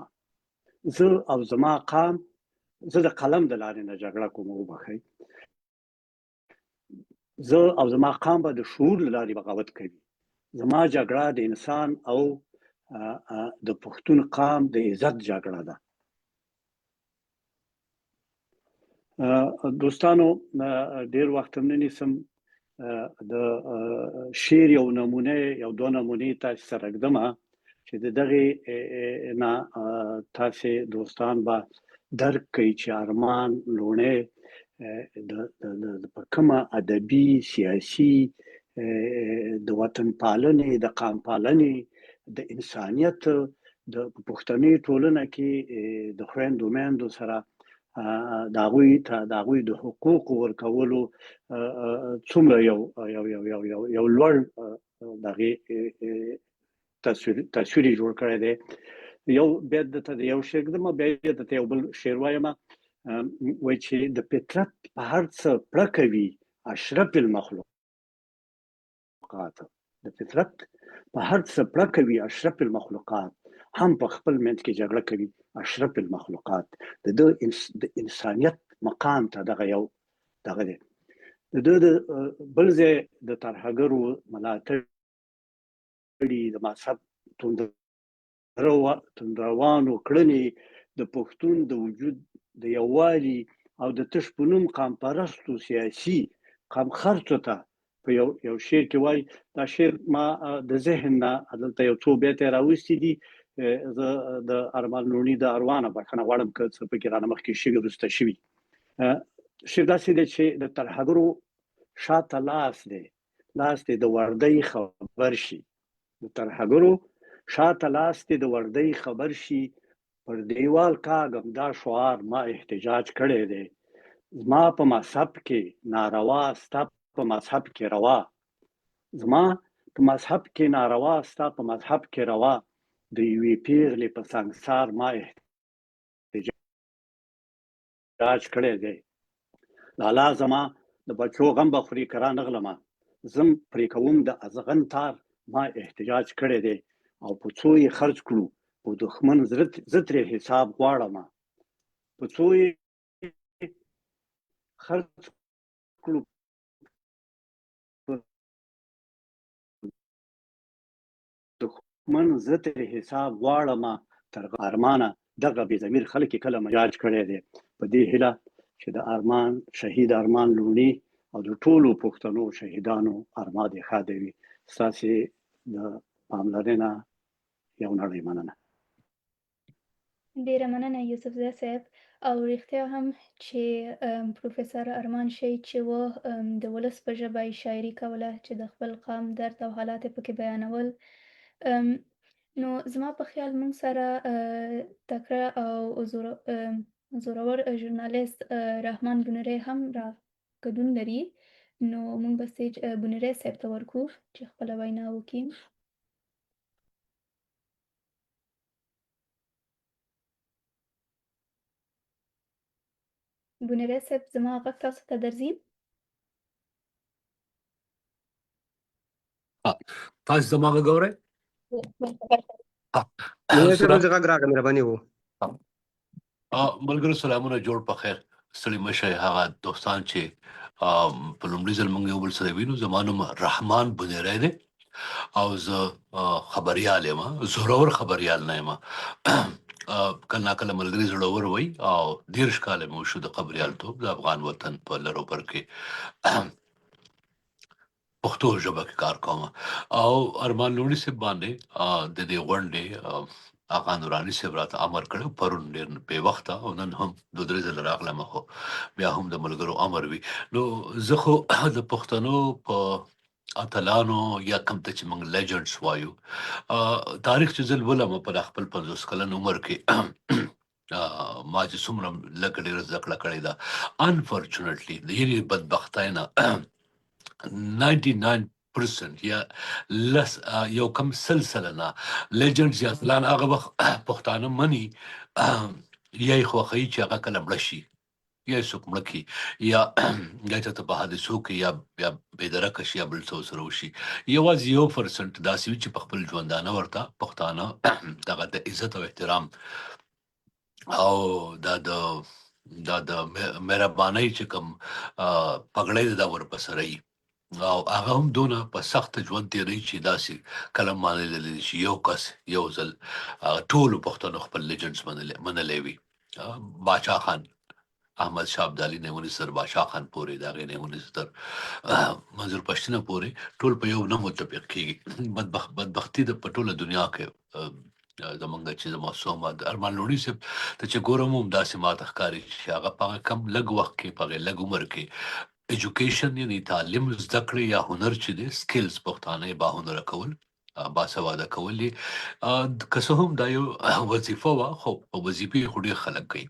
زه او زما قام، زه د قلم د لارې نه جګړه کوم، وبخئ، زه او زما قام به د شعور له لارې بغاوت کوي. زما جګړه د انسان او د پښتون قام د عزت جګړه ده. دوستانو ډیر وخت هم نه نیسم، د شعر یو نمونه، یو دوه نمونې تاسو سره ږدم چې د دغې نه تاسې دوستان به درک کوي چې ارمان لوڼی په کومه ادبي، سیاسي، د وطن پالنې، د قام پالنې، د انسانیت د پښتني ټولنه کې د خویندو میندو سره د هغوی د حقوقو ورکولو څومره یو لوړ دغې تصویر یې جوړ کړی دی. یو بیا درته د یو شعر ږدم، بیا درته یو بل شعر وایم. وایي چې د فطرت په هر څه پړکه وي اشرف المخلوقات، د فطرت په هر څه پړکه وي اشرف المخلوقات، هم په خپل منځ کې جګړه کوي اشرف المخلوقات. د انسانیت مقام ته دغه یو دغه دی. د بل ځای د ترهګرو ملاتړي، د مذهب توندروانو کړنې د پښتون د وجود د یووالي او د تش په نوم قام پرستو سیاسي قام خرڅو ته په یو شعر کې وایي. دا شعر ما د ذهن نه دلته یو څو بیته راوستي دي. زه د ارمان لوڼي د اروانه بخښنه غواړم که څه پکې رانه مخکې شوي وروسته شوي. شعر داسې دی چې د ترهګرو شاته لاس دی د وردۍ خبر شي، د ترهګرو شاته لاس دی د وردۍ خبر شي، پر دیوال کاږم دا شعار ما احتجاج کړی دی. زما په مذهب کې ناروا، ستا په مذهب کې روا، زما په مذهب کې ناروا، ستا په مذهب کې روا، د یوې پیغلې په سنګسار ما احتجاج کړی دی. لالا زما د بچو غم به خوري که رانغلمه، زم پرې کوم د ازغن تار ما احتجاج کړی دی. او په څو یې خرڅ کړو په دښمن زه ترې حساب غواړم، په څو یې خرڅ کړو دښمن زه ترې حساب غواړم. تر ارمانه دغه بې ضمیر خلک یې کله مجاج کړی دی. په دې هیله چې د ارمان شهید ارمان لوڼي او د ټولو پښتنو شهیدانو ارمان دې ښاده وي. ستاسې د پاملرنه یو نړۍ مننه. ډیره مننه یوسفزی صاحب. او رښتیا هم چې پروفیسور ارمان شهید چې و د ولس په ژبه یې شاعري کوله چې د خپل قام درد او حالات یې پکې بیانول. نو زما په خیال موږ سره تکړه او زورور ژورنالیست رحمان بونیری هم را ګډون لري. نو موږ به سټیج بونیری صاحب ته ورکړو چې خپله وینا وکړي. بونیری صاحب زما غږ تاسو ته درځي؟ تاسو زما غږ اورئ؟ مینه صاحب ورځ غږ راغی مهرباني وو. ملګرو سلامونه، جوړ په خیر، ستړي مه شئ. هغه دوستان چې په لومړي ځل موږ یو بل سره وینو، زما نوم رحمان بونیری دی او زه خبریال یم، زورور خبریال نه یم. کله ناکله ملګري زړور وایي او 13 کاله مې وشو د خبریالتوب د افغان وطن په لر او بر کې پښتو ژبه کې کار کوم. او ارمان لوڼي صاحب باندې د دې غونډې اغا نوراني صاحب راته امر کړو پرون ډېر بې وخته، او نن هم 2-3 ځله راغلم، خو بیا هم د ملګرو امر وي. نو زه خو د پښتنو په اتلانو یا کوم ته چې موږ لیجنډز وایو تاریخ چې زه لولم په خپل 50 کلن عمر کې ما چې څومره لږ ډېره زده کړه کړې ده، انفارچونیټلی یعنې بدبختۍ نه 99% یا لس یو کم سلسله لیجنډز یا اتلان هغه وخت پښتانه مني یا یې خوښوي چې هغه کله مړه شي یا یې څوک مړه کړي یا چېرته په حادثو کې یا بېدرکه شي یا بل څه ورسره وشي. یوازې 1% داسې وي چې په خپل ژوندانه ورته پښتانه دغه د عزت او احترام او دا د مهربانۍ چې کوم پګړۍ ده دا ورپسې وي، او هغه هم دونه په سخت ژوند تېروي چې داسې کله منلی شي یو کس یو ځل ټولو پښتنو خپل لیجنډز منلی وي. باچا خان، احمد شاه ابدالي نه ونیسه تر باچا خان پورې، د هغې نه ونیسه تر منظور پښتینه پورې، ټول په یو نه متفق کېږي. بدبختي د په ټوله دنیا کې زمونږ چې زما څومره د ارمان لوڼي صاحب ته چې ګورم هم داسې ماته ښکاري چې هغه په هغه کم لږ وخت کې په هغې لږ عمر کې ایجوکیشن یعنی تعلیم زده کړې یا هنر چې دی سکلز پښتانه یې باهنره کول، باسواده کول یې که څه هم دا یو وظیفه وه، خو په وظیفې خو ډېر خلک کوي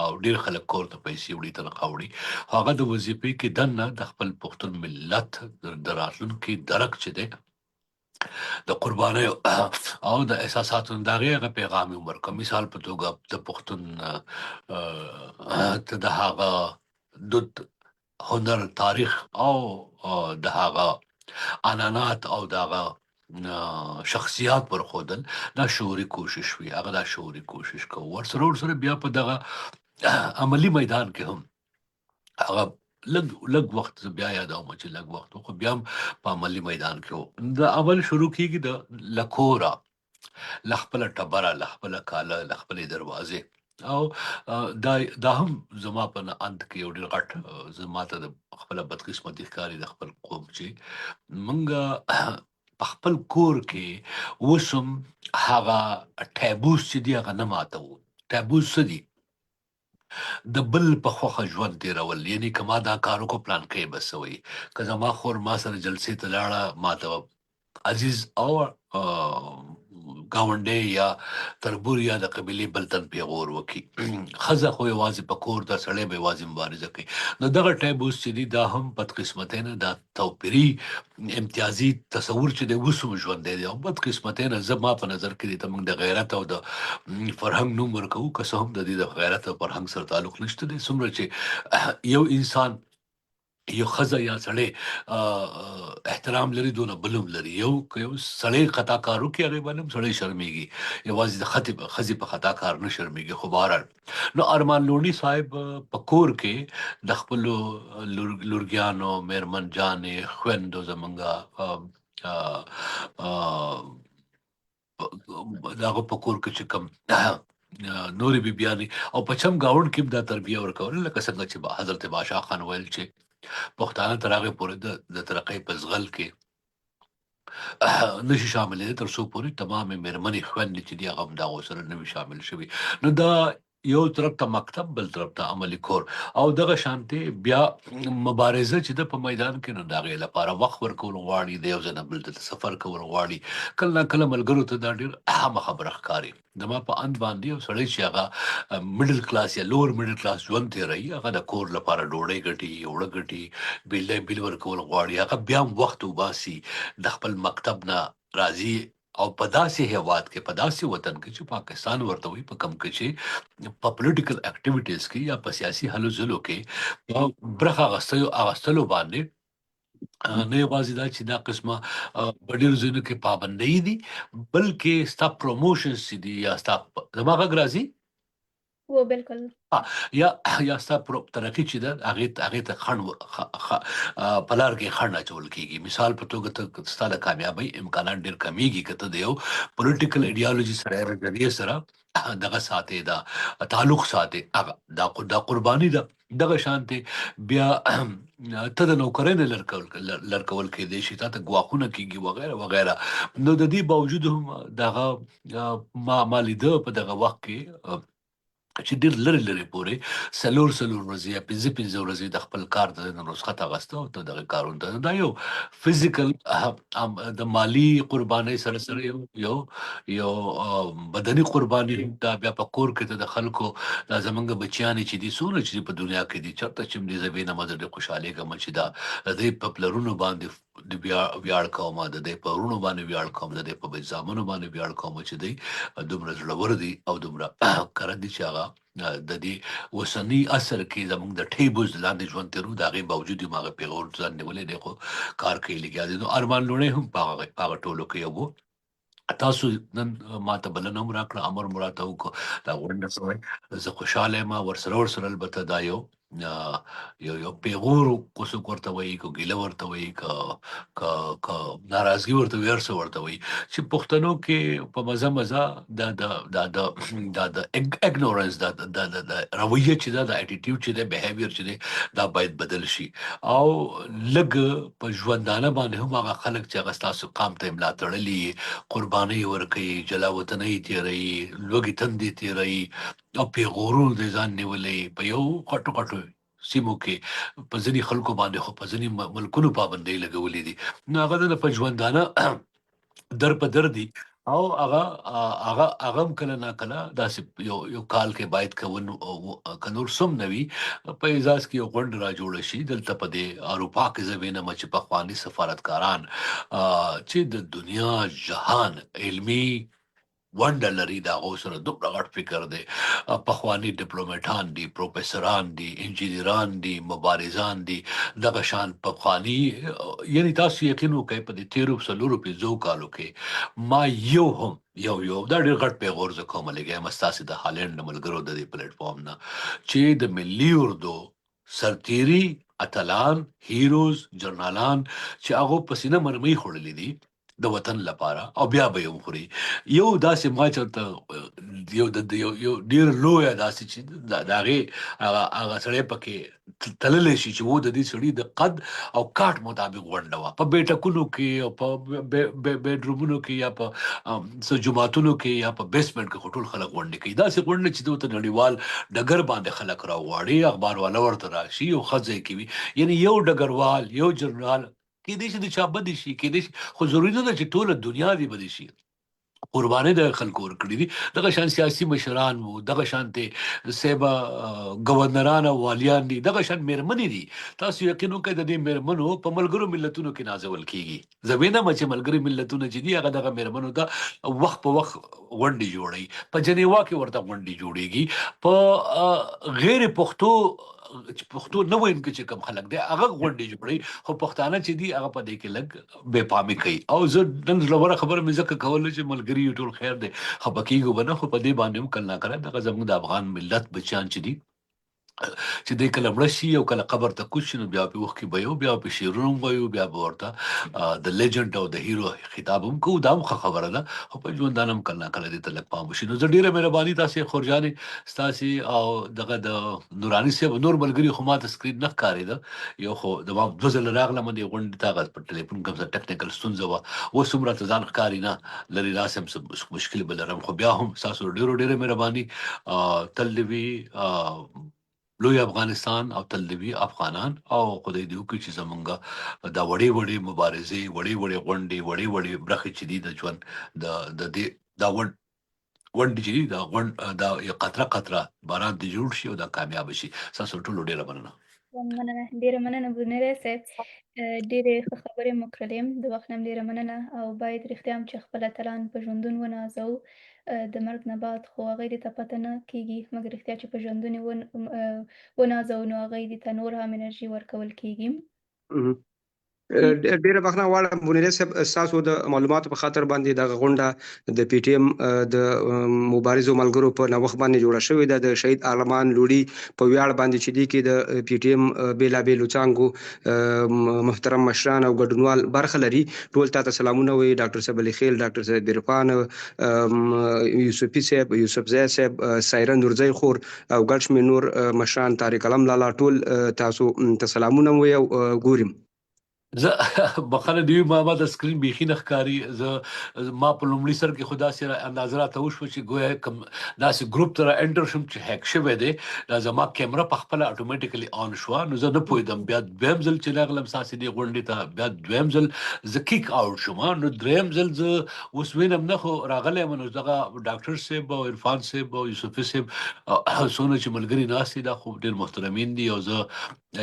او ډېر خلک کور ته پیسې وړي، تنخوا وړي. هغه د وظیفې کې دننه د خپل پښتون ملت د راتلونکي درک چې دی د قربانیو او د احساساتو د هغې هغه پیغام یې ورکړه. مثال په توګه د پښتون د هغه دود، هنر، تاریخ او د هغه عنعنات او د هغه شخصیات ورښودل دا شعوري کوشش وي. هغه دا شعوري کوشش کوو. ورسره بیا په دغه عملي میدان کې هم هغه لږ وخت زه بیا یادوم چې لږ وخت خو بیا هم په عملي میدان کې و. د عمل شروع کېږي له کوره، له خپله ټبره، له خپله کاله، له خپلې دروازې. او دا هم زما په اند کې یو ډېر غټ زما ته د خپله بدقسمتي ښکاري د خپل قوم چې موږ په خپل کور کې اوس هم هغه ټیبوز چې دي هغه نه ماتوو. ټیبوز څه دي؟ د بل په خوښه ژوند تېرول، یعنې که ما دا کار وکړو پلانکی به څه وایي، که زما خور ما سره جلسې ته لاړه ما ته عزیز او ګاونډی یا تربور یا د قبیلې بل تن پیغور وکړي. ښځه خو یوازې په کور ده، سړی به یوازې مبارزه کوي. نو دغه ټیبوز چې دي دا هم بدقسمتۍ نه، دا توپیري امتیازي تصور چې دی اوس هم ژوندی دی او بدقسمتۍ نه زما په نظر کې دی ته موږ د غیرت او د فرهنګ نوم ورکوو، که څه هم د دې د غیرت او فرهنګ سره تعلق نشته دی. څومره چې یو انسان یو ښځه یا سړی احترام لري دونه بل هم لري. یو سړی خطا کار وکړي هغې باندې هم سړی شرمېږي، یوازې د ښځې په خطا کار نه شرمېږي. خو بهرحال نو ارمان لوڼي صاحب په کور کې د خپلو لورګیانو، میرمن جانې، خویندو زمونږ د هغه په کور کې چې کوم نورې بیبیانې او په چم ګاونډ کې هم دا تربیه ورکول، لکه څنګه چې حضرت باچا خان ویل چې پښتانه تر هغې پورې د ترقۍ په ځغل کې نشي شاملېدی تر څو پورې تمامې میرمنې خویندې چې دي هغه هم د هغو سره نه وي شامل شوي. نو دا یو طرف ته مکتب، بل طرف ته عملي کور او دغه شانتې بیا مبارزه چې ده په میدان کې، نو د هغې لپاره وخت ورکول غواړي، د یو ځای نه بل ته سفر کول غواړي. کله نا کله ملګرو ته دا ډېر اهمه خبره ښکاري. زما په اند باندې یو سړی چې هغه میډل کلاس یا لوور میډل کلاس ژوند تېروي، هغه د کور لپاره ډوډۍ ګټي، اوړه ګټي، بیل ورکول غواړي، هغه بیا هم وخت وباسي، د خپل مکتب نه راځي او په داسې هیواد کې په داسې وطن کې چې پاکستان ورته وي په کم کې چې په پولیټیکل اکټیویټیز کې یا په سیاسي هلو ځلو کې برخه اغستلو باندې نه یوازې دا چې دا قسمه په ډېرو ځایونو کې پابندۍ دي بلکې ستا پروموشنز چې دي یا ستا زما غږ راځي و بالکل یا ستا ترقي چې ده هغې ته خنډ په لار کې خنډ اچول کېږي. مثال په توګه ته ستا د کامیابۍ امکانات ډېر کمیږي که ته د یو پولیټیکل ایډیالوژي سره یا نظریې سره دغه ساتې دا تعلق ساتې دا قرباني ده. دغه شانتې بیا ته د نوکرۍ نه لرکول کېدی شي تا ته ګواښونه کېږي وغیره وغیره. نو د دې باوجود هم دغه ما لیده په دغه وخت کې چې ډېر لرې پورې څلور ورځې یا پنځه ورځې د خپل کار د رخصت اخیسته او ته دغه کارونو ته دا یو فزیکل د مالي قربانۍ سره یو بدني قرباني دا بیا په کور کې ته د خلکو دا زمونږ بچیانې چې دي څومره چې په دنیا کې دي چېرته چې دې زه بېنامه زه ډېر خوشحالېږم چې دا د دې په پلرونو باندې د ویاړ کوم د دې په وروڼو باندې ویاړ کوم د دې په زامنو باندې ویاړ کوم چې دوی دومره زړور دي او دومره کره دي چې هغه د دې اوسني عصر کې زموږ د ټیبوز لاندې ژوند تېرو د هغې باوجود هم هغه پیغور ځان نیولی دی خو کار کوي لګیا دي. نو ارمان لوڼی هم په هغه ټولو کې یو و. تاسو نن ماته بلنه هم راکړه امر مو راته وکړو دا غونډه کوئ زه خوشحاله یم ورسره البته دا یو پیغور کو څوک ورته وایي که ګیله ورته وایي که ناراضګي ورته وایي هر څه ورته وایي چې پښتنو کې په مزه دا د اګنورنس دا رویه چې دا د اټیټیوډ چې دی بیهیویر چې دی دا باید بدل شي او لږ په ژوندانه باندې هم هغه خلک چې هغه ستاسو قام ته ملا تړلي قربانۍ ورکوي جلاوطنۍ تېروي لوږې تندې تېروي او پیغورونو د ځان نیولی په یو غټو سیمو کې په ځینې خلکو باندې خو په ځینې ملکونو پابندۍ لګولې دي. نو هغه د په ژوندانه در په در دي او هغه هم کله نا کله داسې یو کال کې باید که نور سم نه وي په اعزاز کې یو غونډه را جوړه شي دلته په دې اروپا کې زه وینم چې پخواني سفارتکاران چې د دنیا جهان علمي ونډه لري د هغو سره دومره غټ فکر دی پخواني ډیپلوماټان دي پروفیسران دي انجینران دي مبارزان دي دغه شان پخواني یعنی تاسو یقین وکئ په دې 13 کالو کې ما یو دا ډېر غټ پیغور زه کوم لګیا یم ستاسې د هالینډ د ملګرو د دې پلیټفارم نه چې د ملي اردو سرتیري اتلان هیروز جرنالان چې هغو په سینه مرمۍ خوړلې دي د وطن لپاره او بیا به یې وخوري. یو داسې ما چېرته یو ډېر لویه داسې چې د هغې هغه سړی پکې تللی شي چې و د دې سړي د قد او کاټ مطابق غونډه وه په بیټکونو کې او په بیډرومونو کې یا په څه جوماتونو کې یا په بیسمنټ کې خو ټول خلک غونډې کوي داسې غونډې چې ورته نړیوال ډګر باندې خلک راوغواړي اخبار والا ورته راشي یو ښه ځای کې وي یعنی یو ډګروال یو جنرال کېدای شي د چا بدې شي کېدای شي خو ضروري نه ده چې ټوله دنیا دې بدې شي قربانۍ د خلکو ورکړي دي. دغه شان سیاسي مشران وو دغه شانتې صاحبه ګورنران او والیان دي دغه شان میرمنې دي تاسو یقین وکړئ د دې میرمنو په ملګرو ملتونو کې نازول کېږي زه وینم چې ملګري ملتونه چې دي هغه دغه میرمنو ته وخت په وخت غونډې جوړوي په جنیوا کې ورته غونډې جوړېږي په غیر پښتو نه ویونکي چې کوم خلک دی هغه غونډې جوړوي خو پښتانه چې دي هغه په دې کې لږ بې پامي کوي او زه نن زړوره خبره مې ځکه کوله چې ملګري ټول خیر دی خفه کېږو به نه خو په دې باندې هم کله ناکله دغه زموږ د افغان ملت بچیان چې دي چې دی کله مړه شي او کله قبر ته کوز شي نو بیا په اوښکې به یو بیا په شعرونه هم وایو بیا به ورته د لیجنډ او د هیرو خطاب هم کوو دا هم ښه خبره ده خو په ژوندانه هم کله ناکله دې ته لږ پام وشي. نو زه ډېره مهرباني تاسې خورجانې ستاسې او دغه د نوراني صاحب نور ملګري خو ما ته سکرین نه ښکارېده یو خو د ما 2 ځله راغلم دې غونډې ته هغه په ټلیفون کوم څه ټکنیکل ستونزه وه اوس هم راته ځان ښکاري نه لرې راسم څه مشکل به لرم خو بیا هم ستاسو ډېره مهرباني تل دې وي لوی افغانستان او تل دې وي افغانان او خدای دې وکړي چې زمونږ دا وړې مبارزې وړې غونډې وړې برخې چې دي د ژوند د دې دا غونډې چې دي دا یو قطره باران دې جوړ شي او دا کامیاب شي. ستاسو ټولو ډېره مننه. مننه ډیره مننه بونیری صاحب ډیرې ښه خبرې مو کړلې د وخت نه هم ډیره مننه او باید رښتیا هم چې خپل اتلان په ژوندون ونازو د مرګ نه بعد خو هغوی دې ته پته نه کیږي مګر رښتیا چې په ژوندون یې ونازو نو هغوی دې ته نور هم انرژي ورکول کیږي ډیره بخښنه غواړم بونیری صاحب ستاسو د معلوماتو په خاطر باندې دغه غونډه د پی ټی ایم د مبارزو ملګرو په نوښت باندې جوړه شوې ده د شهید ارمان لوړي په ویاړ باندې چې دی کې د پی ټی ایم بیلابېلو څانګو محترم مشران او ګډونوال برخه لري ټول تاسو سلامونه وي ډاکټر صاحب علي خیل ډاکټر صاحب عرفان یوسفي صاحب یوسفزی صاحب سایره نورزی خور او ګډ شمېر نور مشران طارق علم لالا ټول تاسو ته سلامونه وي او ګورم زه بخښنه دی ما د سکرین بیخي نه ښکاري زه ما په لومړي سر کې خدا سره اندازه راته وشوه چې ګویا کوم داسې ګروپ ته را انټر شم چې هیک شوی دی دا زما کیمره په خپله اټومیټیکلی آن شوه نو زه نه پوهېدم بیا دویم ځل چې راغلم ستاسې دې غونډې ته بیا دویم ځل زه کیک آوټ شوم نو دریم ځل زه اوس وینم نه خو راغلی یم نو دغه ډاکټر صاحب او عرفان صاحب او یوسفي صاحب څونه چې ملګري ناست دي دا خو ډېر محترمین دي او زه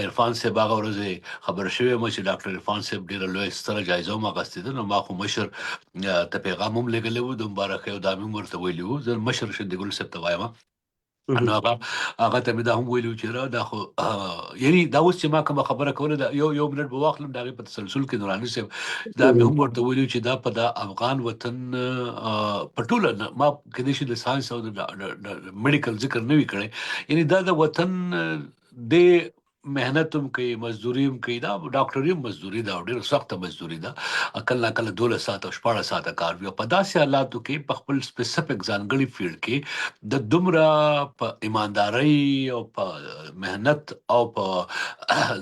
عرفان صاحب هغه ورځ خبر شوی یم چې ډاکټر عرفان صاحب ډېره لویه ستره جایزه هم اخیستې ده نو ما خو مشر ته پیغام هم لېږلی و د مبارکۍ او دا مې هم ورته ویلي وو زه مشر شندګل صاحب ته وایم نو هغه ته مې دا هم ویلي و چې دا خو یعنی دا اوس چې ما کومه خبره کوله دا یو منټ به واخلم د هغې په تسلسل کې نوراني صاحب دا مې هم ورته ویلي چې دا په د افغان وطن په ټوله ما کېدای شي د ساینس او د میډیکل ذکر نه وي کړی یعنی دا د وطن د محنت هم کوي مزدوري هم کوي دا ډاکټري هم مزدوري ده او ډېره سخته مزدوري ده کله نه کله 12 ساعته او 14 ساعته کار وي په داسې حالاتو کې په خپل سپیسیفیک ځانګړي فیلډ کې د دومره په ایماندارۍ او په محنت او په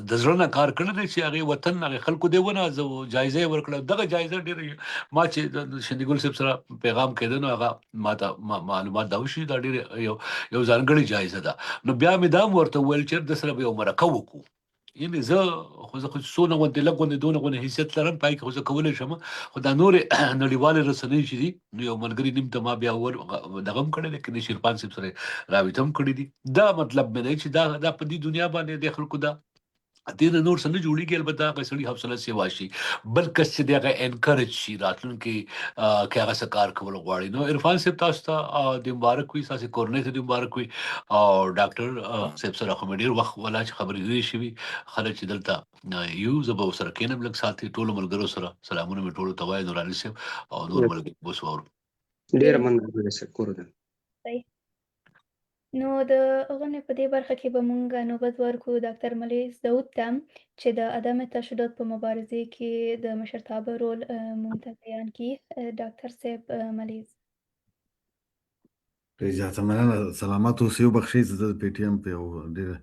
د زړه نه کار کړی دی چې هغې وطن هغې خلکو دی ونازو جایزه یې ورکړه دغه جایزه ډېره ما چې د شندګل صاحب سره پیغام کېده نو هغه ما ته معلومات دا وشي دا ډېر یو ځانګړې جایزه ده نو بیا مې دا هم ورته وویل چې د سره به یو مرکه وکړو یعنې زه څونه غوندې لږ غوندې دونه غوندې حیثیت لرم پای کې خو زه کولی شم خو دا نورې نړیوالې رسنۍ چې دي نو یو ملګري نیم ته ما بیا دغه هم کړی دی که د شیرپان صاحب سره رابطه هم کړي دي دا مطلب مې دی چې دا په دې دنیا باندې د خلکو دا دې نه نور څه نه جوړېږي البته هغه سړي حوصله سیوا شي بل کس چې د هغه انکرج شي راتلونکي کې هغه څه کار کول غواړي نو عرفان صاحب تاسو ته د مبارک وي ستاسې کورنۍ ته د مبارک وي او ډاکټر صاحب سره خو مې ډېر وخت ولا چې خبرې لرې شوي خلک چې دلته یو زه به ورسره کښېنم لږ ساعت ټولو ملګرو سره سلامونه مې ټولو ته وایم نوراني صاحب او نور ملګري اوس واورو ډېره مننه صاحب کورونه نو د غونډې په دې برخه کې به مونږ نوبت ورکړو ډاکټر ملیز داود ته چې د عدم تشدد په مبارزې کې د مشرتابه رول مونږ ته بیان کړي ډاکټر صاحب ملیز زیاته مننه سلامات اوسئ وبخښئ زه د پی ټي ایم په یو ډېره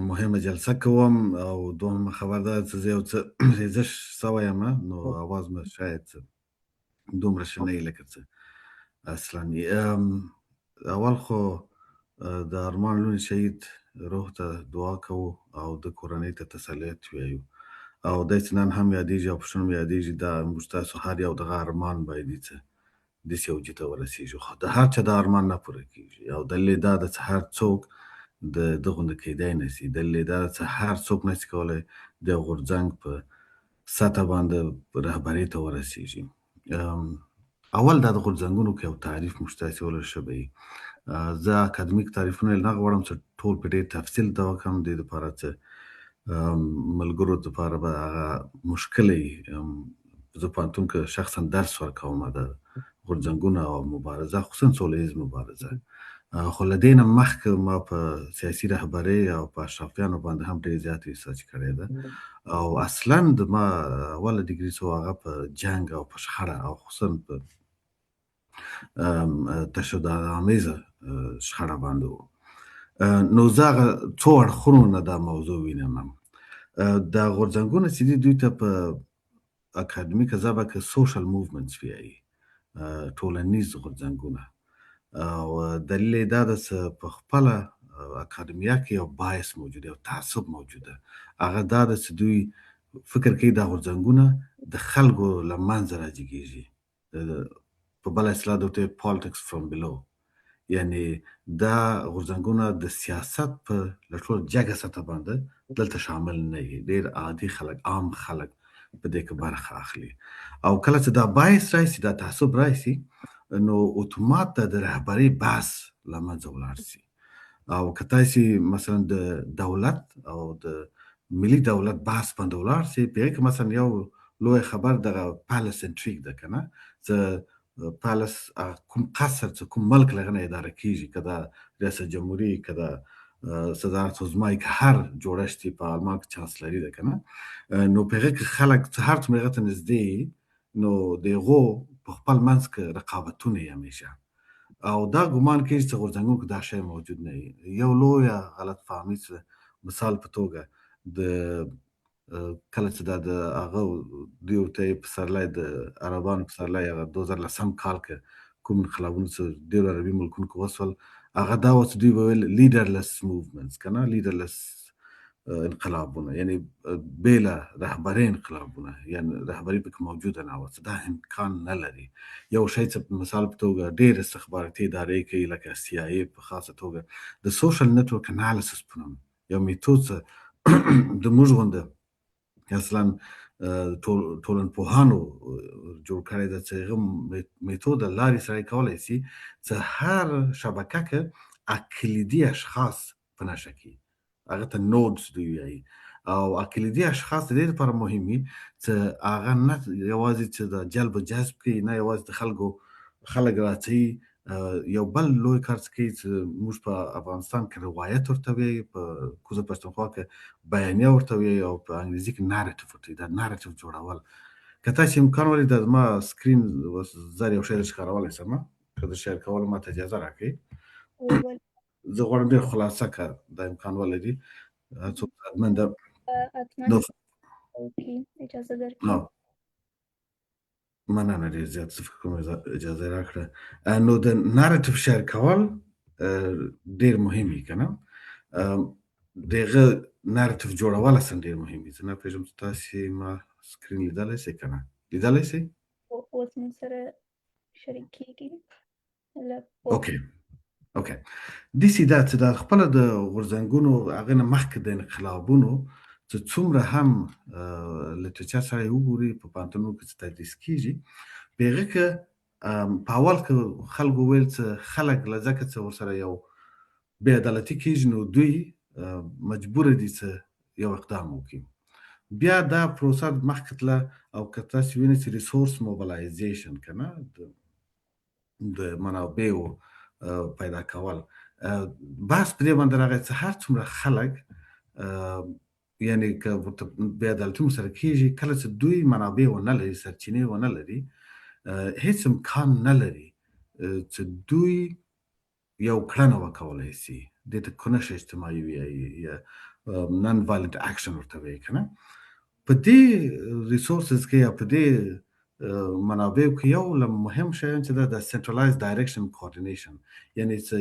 مهمه جلسه کوم او دوهمه خبر دا چې زه یو څه ریزش سوی یم نو اواز مې شاید دومره ښه نه وي لکه څه اصلا اول خو د ارمان لوڼي شهید روح ته دعا کوو او د کورنۍ ته تسلیت وایو او داسې نن هم یادېږي او پښتون مې یادېږي دا موږ تاسو هر یو دغه ارمان باید څه داسې یو ځای ته ورسېږو خو د هر چا د ارمان نه پوره کېږي او دلیل دا ده چې هر څوک د دغونده کېدی نه شي دلیل دا ده چې هر څوک نشي کولی د غورځنګ په سطحه باندې رهبرۍ ته ورسېږي اول دا د غورځنګونو کې یو تعریف موږ تاسې ولرشبئ زه اکادمیک تعریفونه نه غواړم چې ټول په ډېر تفصیل ته وکړم دې دپاره چې ملګرو دپاره به هغه مشکله وي زه پوهنتون کې شخصا درس ورکوم د غورځنګونو او مبارزه خصوصا سوله ییز مبارزه خو له دې نه مخکې ما په سیاسي رهبرۍ او په اشرافیانو باندې هم ډېر زیات ریسرچ کړی ده او اصلا د ما اوله ډیګري څه هغه په جنګ او په شخړه او خصوصا په تشدد آمیزه شخړه باندې و نو زه هغه څو اړخونو نه دا موضوع وینم دا غورځنګونه چې دي دوی ته په اکادمیکه ژبه کې سوشل موومنټس وایي ټولنیز غورځنګونه او دلیل یې دا ده چې په خپله اکادمیا کې یو باعث موجود یو تعصب موجوده هغه دا ده چې دوی فکر کوي دا غورځنګونه د خلکو له منځه راجګېږي په بله اصطلاح د ورته پالټکس فرام بلو یعنی دا غورځنګونه د سیاست په ټول جګه سطح باندې دلته شامل نه دي. ډېر عادي خلک، عام خلک په دې کې برخه اخلي. او کله چې دا باعث راشي، دا تعصب راشي، نو اتومات د رهبري بحث له منځه ولاړ شي. او که تاسې مثلا د دولت او د ملي دولت بحث باندې ولاړ شي، په هغې کې مثلا یو لوی خبر دغه پالیس انټریک ده که نه، زه پالیس کوم قصر چې کوم ملک له هغه نه اداره کېږي، که د ریاست جمهوري، که د صدارت عظمای، که هر جوړښت په آلمان کې چانسلري ده که نه، نو په هغې کې خلک چې هر څومره هغه ته نږدې وي، نو د هغو په خپل منځ کې رقابتونه یې همیشه. او دا ګمان کېږي چې غورځنګونو کې دا شی موجود نه وي. یو لویه غلط فهمي چې مثال په توګه د کله چې دا د هغه دوی ورته یې پسرلی د عربانو پسرلی هغه 2010 کال کې کوم انقلابونه چې ډېرو عربي ملکونو کې وسول، هغه دا و چې دوی به ویل لیډرلس موومنټس که نه، لیډرلس انقلابونه، یعنی بېله رهبرۍ انقلابونه، یعنی رهبري پکې موجوده نه وه، چې دا امکان نه لري. یو شی چې مثال په توګه ډېر استخباراتي ادارې کوي، لکه CIA په خاصه توګه د سوشل نیټورک انالیسس په نوم یو میتود چې د موږ غونده اصلا ټولنپوهانو جوړ کړی ده، چې هغه میتود د لارې سړی کولی شي چې هر شبکه کې کلیدي اشخاص په نښه کړي، هغه ته نودز دوی وایي. او کلیدي اشخاص د دې لپاره مهم وي چې هغه نه یوازې چې د جلب و جذب کوي، نه یوازې د خلک راڅوي، یو بل لوی کار څه کوي چې موږ په افغانستان کې روایت ورته وایي، په کوزه پښتونخوا کې بیانیه ورته وایي، او په انګریزي کې نارټیف ورته وایي. دا نارټیف جوړول، که تاسې امکان ولري د زما سکرین زر یو شی در ښکارولی شم، که د شیر کولو ماته اجازه راکړئ. زه غواړم ډېر خلاصه که دا امکان ولري، څوک ادمن ده اجازه درکړئ. مننه ډېر زیات، زه فکر کوم اجازه یې راکړه. نو د نارټیف شیر کول ډېر مهم وي که نه، د هغه نارټیف جوړول اصلا ډېر مهم وي. زه نه پوهېږم چې تاسې ما سکرین لیدلی شئ که نه، لیدلی شئ؟ اوس مو سره شریک کېږي. اوکې، داسې ده چې دا خپله د غورځنګونو هغې نه مخکې د انقلابونو چې څومره هم لیټریچر سره یې وګوري، په پوهنتونونو کې چې تدریس کېږي، په هغې کې په اول کې خلکو ویل چې خلک له ځکه چې ورسره یو بې عدالتي کېږي، نو دوی مجبوره دي چې یو اقدام وکړي. بیا دا پروسه مخکې تله، او که تاسې وینئ چې ریسورس موبلایزیشن که نه، د منابعو پیدا کول، بحث په دې باندې راغی چې هر څومره خلک یعنی که بې عدالتي مو سره کېږي، کله چې دوی منابع ونه لري، سرچینې ونه لري، هېڅ امکان نه لري چې دوی یو کړنه وکولی شي. دې ته کنش اجتماعي وایي، یا نن وایلنټ اکشن ورته وایي که نه. په دې ریسورسز کې یا په دې منابعو کې یو له مهم شیان چې د سنټرلایز ډایرکشن کوارډینیشن، یعنی چې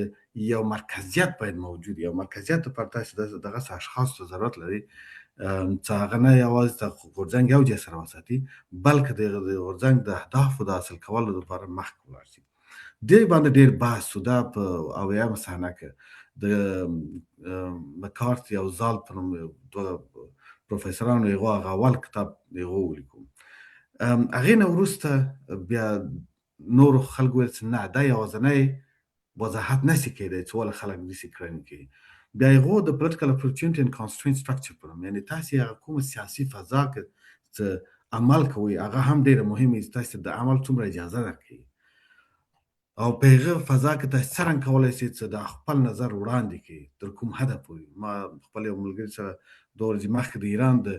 یو مرکزیت باید موجود وي. یو مرکزیت لپاره تاسې دغسې اشخاصو ته ضرورت لري چې هغه نه یوازې د غورځنګ یو ځای سره وساتي، بلکې د غورځنګ د اهدافو د حاصل کولو لپاره مخکې ولاړ شي. دې باندې ډېر بحث و. دا په 80مه صحنه کې د مکارتي او زال په نوم دوه پروفیسرانو هغو هغه اول کتاب هغو ولیکو. هغې نه وروسته بیا نورو خلکو ویل چې نه، دا یوازینی وضاحت نشي کېدی چې ولې خلک داسې کړنې کوي. بیا هغو د پولیټیکل اپورچونټي اند کنسټرینټ سټرکچر په نوم، یعنې تاسې هغه کومه سیاسي فضا کې چې عمل کوئ، هغه هم ډېره مهمه وي چې تاسې د عمل څومره اجازه درکوي، او په هغه فضا کې تاسې څرنګه کولی شئ چې د خپل نظر وړاندې کړئ تر کوم حده پورې. ما خپل یو ملګري سره 2 ورځې مخکې د ایران د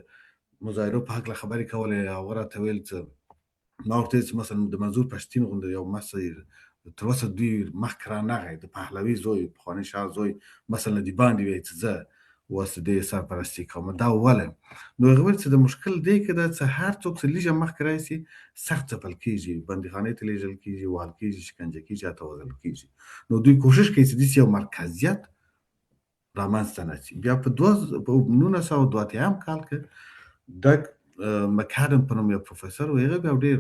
مظاهرو په هکله خبرې کولې، هغه راته ویل چې ما ورته ویل چې مثلا د منظور پښتین غوندې یو مشر تر اوسه دوی مخکې رانغی، د پهلوي زوی، پخواني شاه زوی مثلا د باندې وایي چې زه اوس د دې سرپرستي کوم. دا ولې؟ نو هغه ویل چې د مشکل دې کې ده چې هر څوک چې لږه مخکې راشي سخت ځپل کېږي، بندیخانې ته لېږل کېږي، وهل کېږي، شکنجه کېږي، حتی وژل کېږي. نو دوی کوشش کوي چې داسې یو مرکزیت رامنځته نه شي. بیا په 1982 کال کې د مکادم په نوم یو پروفیسر و، هغه بیا ډېر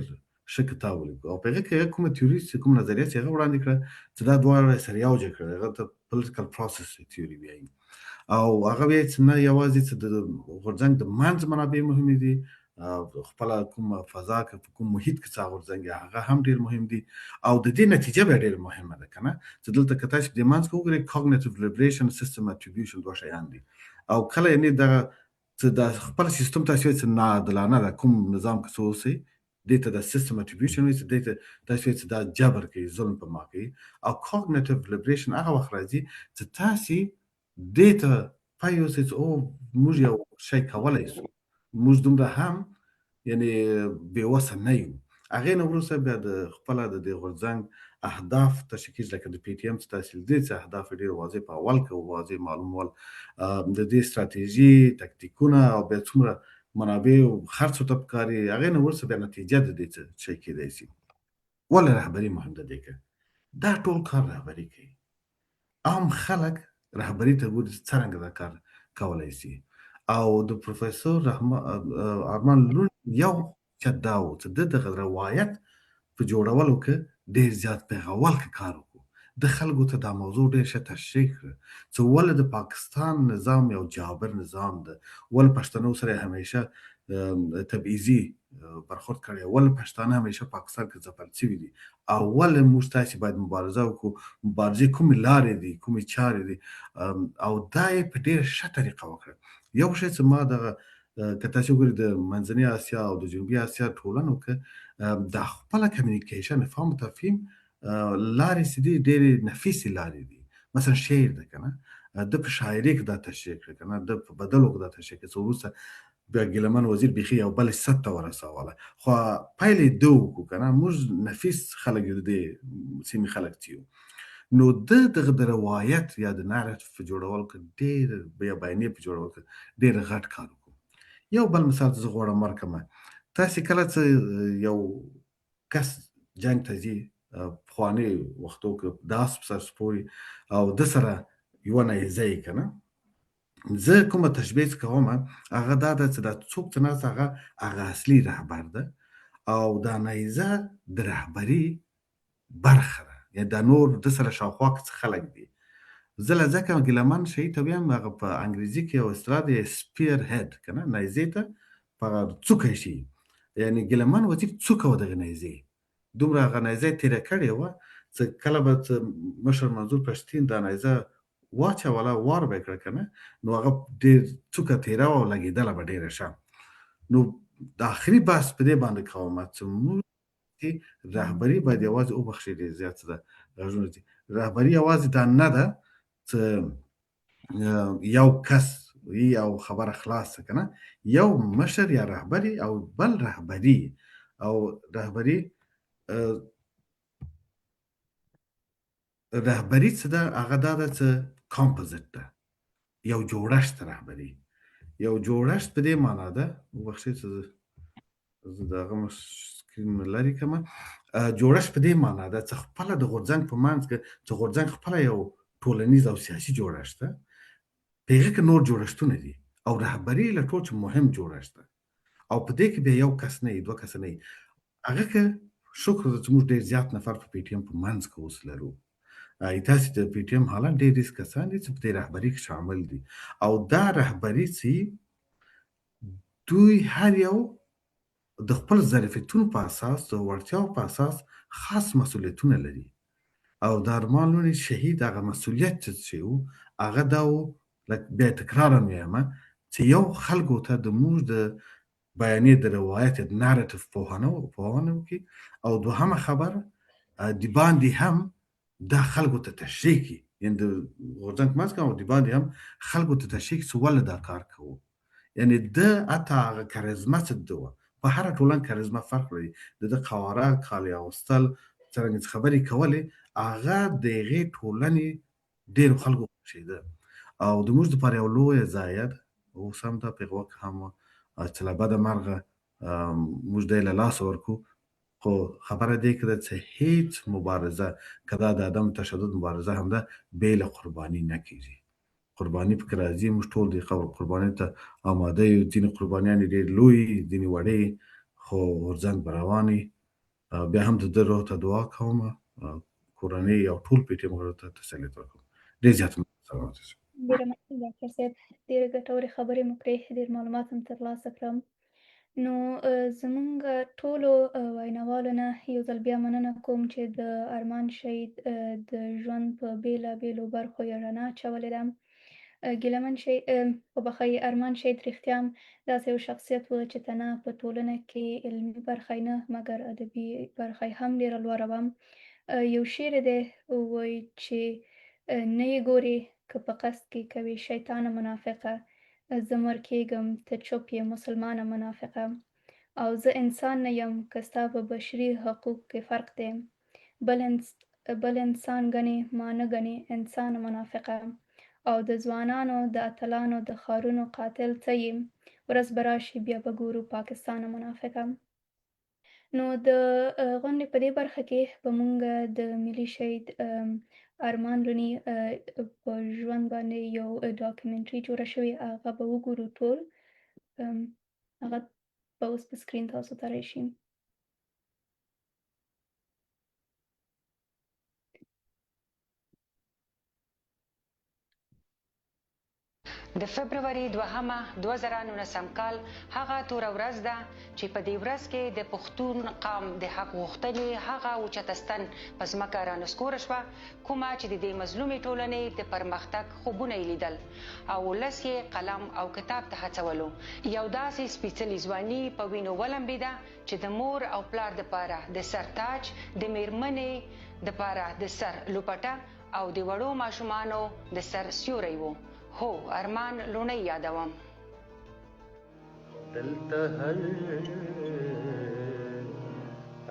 ښه کتاب ولیکو او په هغه کې هغه کومه تیوري چې کوم نظریه چې هغه وړاندې کړه چې دا دواړه سره یوځای کړه هغه ته پولیټیکل پروسس تیوري وایي او هغه وایي چې نه یوازې چې د غورځنګ د منځ منابع مهمې دي خپله کوم فضا کې په کوم محیط کې څه غورځنګ هغه هم ډېر مهم دي او د دې نتیجه به ډېر مهمه ده که نه چې دلته که تاسو د منځ کې وګورئ cognitive liberation system attribution دوه شیان دي او کله یعنې دغه چې د خپل سیستم تاسو وایئ چې ناعادلانه ده کوم نظام کې څه اوسئ دې ته د سیستم اټریبیوشن وایي چې دې ته تاسو وایئ چې دا جبر کوي ظلم په ما کوي او cognitive liberation هغه وخت راځي چې تاسې دې ته پای اوسئ چې او موږ یو شی کولی شو موږ دومره هم یعنې بېوسه نه یو هغې نه وروسته بیا د خپله د دې غورځنګ اهداف تشریح کېږي لکه د پی ټي ایم چې تاسې لیدئ چې اهداف یې ډېر واضح په اول کې واضح معلومول د دې ستراتیژي تکتیکونه او بیا څومره منابع خرڅو ته پکاري هغې نه وروسته بیا نتیجه د دې څه شی کېدی شي ولې رهبري مهم ده دې کې دا ټول کار رهبري کوي عام خلک رهبري ته ګوري چې څرنګه دا کار کولی شي او د پروفیسور ارمان لوڼ یو چت دا و چې د دغه روایت په جوړولو کې ډېر زیات په هغه اول کې کار وکړو د خلکو ته دا موضوع ډېر ښه تشریح کړه چې ولې د پاکستان نظام یو جابر نظام ده ولې پښتنو سره یې همیشه تبعیضي برخورد کړی ولې پښتانه همیشه پاکستان کې ځپل شوي دي او ولې موږ تاسې باید مبارزه وکړو مبارزې کومې لارې دي کومې چارې دي او دا یې په ډېره ښه طریقه وکړه یو شی چې ما دغه که تاسو وګورئ د منځنۍ اسیا او د جنوبي اسیا ټولنو کې دا خپله کمیونیکیشن فهم تفهیم لارې چې دي ډېرې نفیسې لارې دي مثلا شعر ده که نه د په شاعرۍ کې دا تشریح کړه که نه د په بدلو کې دا تشریح کړه چې وروسته بیا ګیلمن وزیر بیخي یو بل سد ته ورسوله خو پایله یې ده وکړو که نه موږ نفیس خلک یو د دې سیمې خلک چې یو نو دغه د روایت یا د نارټیف په جوړولو کې ډېر یا بیانیې په جوړولو کې ډېر غټ کار وکړو یو بل مثال زه غواړم ورکړم تاسې کله چې یو کس جنګ ته ځي پخواني وختو کې د اس په سر سپوري او د سره یوه نیزه یې که نه زه کومه تشبیه کوم هغه دا ده چې دا څوک چې ناست هغه اصلي رهبر ده او دا نیزه د رهبري برخه ده یا دا نور د سره شاوخوا کې څه خلک دي زه له ځکه ګیلمن شهید ته ویم هغه په انګریزي کې یو اصطلاح دی سپیر هیډ که نه نیزې ته په څوکی شي یعنې ګیلمن وزیر څوکه وه دغه نیزې دومره هغه نیزه یې تېره کړې وه چې کله به مشر منظور پښتین دا نیزه واچوله وار به یې کړه که نه نو هغه ډېر څوکه تېره وه او لګېدله به ډېره ښه نو د آخري بحث په دې باندې کوم چې موږ رهبري باید یوازې وبخښئ ډېر زیات څه ده غږونه دي رهبري یوازې دا نه ده چې یو کس یو خبره خلاصه که نه یو مشر یا رهبري او بل رهبري او رهبري څه ده هغه دا ده چې کامپوزیټ ده یو جوړښت رهبري یو جوړښت په دې معنا ده وبخښئ چې زه د هغه سکرین مې لرې کړمه جوړښت په دې معنا ده چې خپله د غورځنګ په منځ کې چې غورځنګ خپله یو ټولنیز او سیاسي جوړښت ده په هغې کې نور جوړښتونه دي او رهبري له ټول څه مهم جوړښت ده او په دې کې بیا یو کس نه وي دوه کسه نه وي هغه کې شکر ده چې موږ ډېر زیات نفر په پی ټي ایم په منځ کې اوس لرو تاسې د پی ټي ایم حالا ډېر ډېر کسان دي چې په دې رهبري کې شامل دي او دا رهبري چې دوی هر یو د خپل ظرفیتونو په اساس د وړتیاو په اساس خاص مسؤلیتونه لري او د ارمان لوڼې شهید هغه مسؤلیت چې و هغه دا و بیا تکرارا وایم چې یو خلکو ته د موږ د بیانیې د روایت د نارټیف پوهنه وکړي او دوهمه خبره د باندې هم دا خلکو ته تشریح کړي یعنې د غورځنګ منځ کې او د باندې هم خلکو ته تشریح کړي چې ولې دا کار کوو یعنې د حتی هغه کاریزما چې ده وه په هره ټولنه کاریزما فرق لري د قواره کالي اغوستل څرنګه چې خبرې کولې هغه د هغې ټولنې ډېرو خلکو خوښېده او د موږ دپاره یو لویه ضایعه ده اوس هم دا په هغه وخت هم چې له بده مرغه موږ دی له لاسه ورکړو خو خبره دې کې ده چې هیڅ مبارزه که دا د عدم تشدد مبارزه هم ده بې له قرباني نه کېږي قرباني پکې راځي موږ ټول دې قربانۍ ته آماده یو ځینې قربانیانې ډېر لوی ځینې وړې خو غورځنګ به روان وي بیا هم د ده روح ته دعا کوم، کورنۍ او ټول پی ټي ایم غړو ته تسلیت ورکوم. ډېر زیات سلامات اوسئ. ډېره مننه ډاکټر صاحب، ډېرې ګټورې خبرې مو کړې، ډېر معلومات هم ترلاسه کړم. نو زمونږ ټولو ویناوالو نه یو ځل بیا مننه کوم چې د ارمان شهید د ژوند په بېلابېلو برخو یې رڼا اچولې ده. ګیلمن شهید وبښئ، ارمان شهید رښتیا هم داسې یو شخصیت و چې تنه په ټولنه کې علمي برخه یې نه مګر ادبي برخه یې هم ډېره لوړه وه. یو شعر یې دی وایي چې نه یې ګورې که په قصد کې کوې شیطانه منافقه، زه مړ کېږم ته چوپ یې مسلمانه منافقه، او زه انسان نه یم که ستا په بشري حقوق کې فرق دی، بل انسان ګڼې ما نه ګڼې انسان منافقه، او د ځوانانو د اتلانو د ښارونو قاتل ته یې، ورځ به راشي بیا به ګورو پاکستانه منافقه. نو د غونډې په دې برخه کې به مونږ د ملي شهید ارمان لوڼي په ژوند باندې یو ډاکومنټري جوړه شوې، هغه به وګورو ټول. هغه به اوس په سکرین تاسو ته راشي. د فبرवरी 2019 کال هغه توره ورځ ده چې په دې ورځ کې د پښتون قام د حق غوښتنې هغه اوچته ستن په ځمکه رانسکوره شوه، کومه چې د دې مظلومې ټولنې د پرمختګ خوبونه یې لیدل او ولس یې قلم او کتاب ته هڅولو. یو داسې سپېڅلې ځواني په وینو ولمبېده چې د مور او پلار دپاره د سر تاج، د میرمنې دپاره د سر لوپټه او د وړو ماشومانو د سر سیوری و. هو، ارمان لوڼي یادوم. دلته هر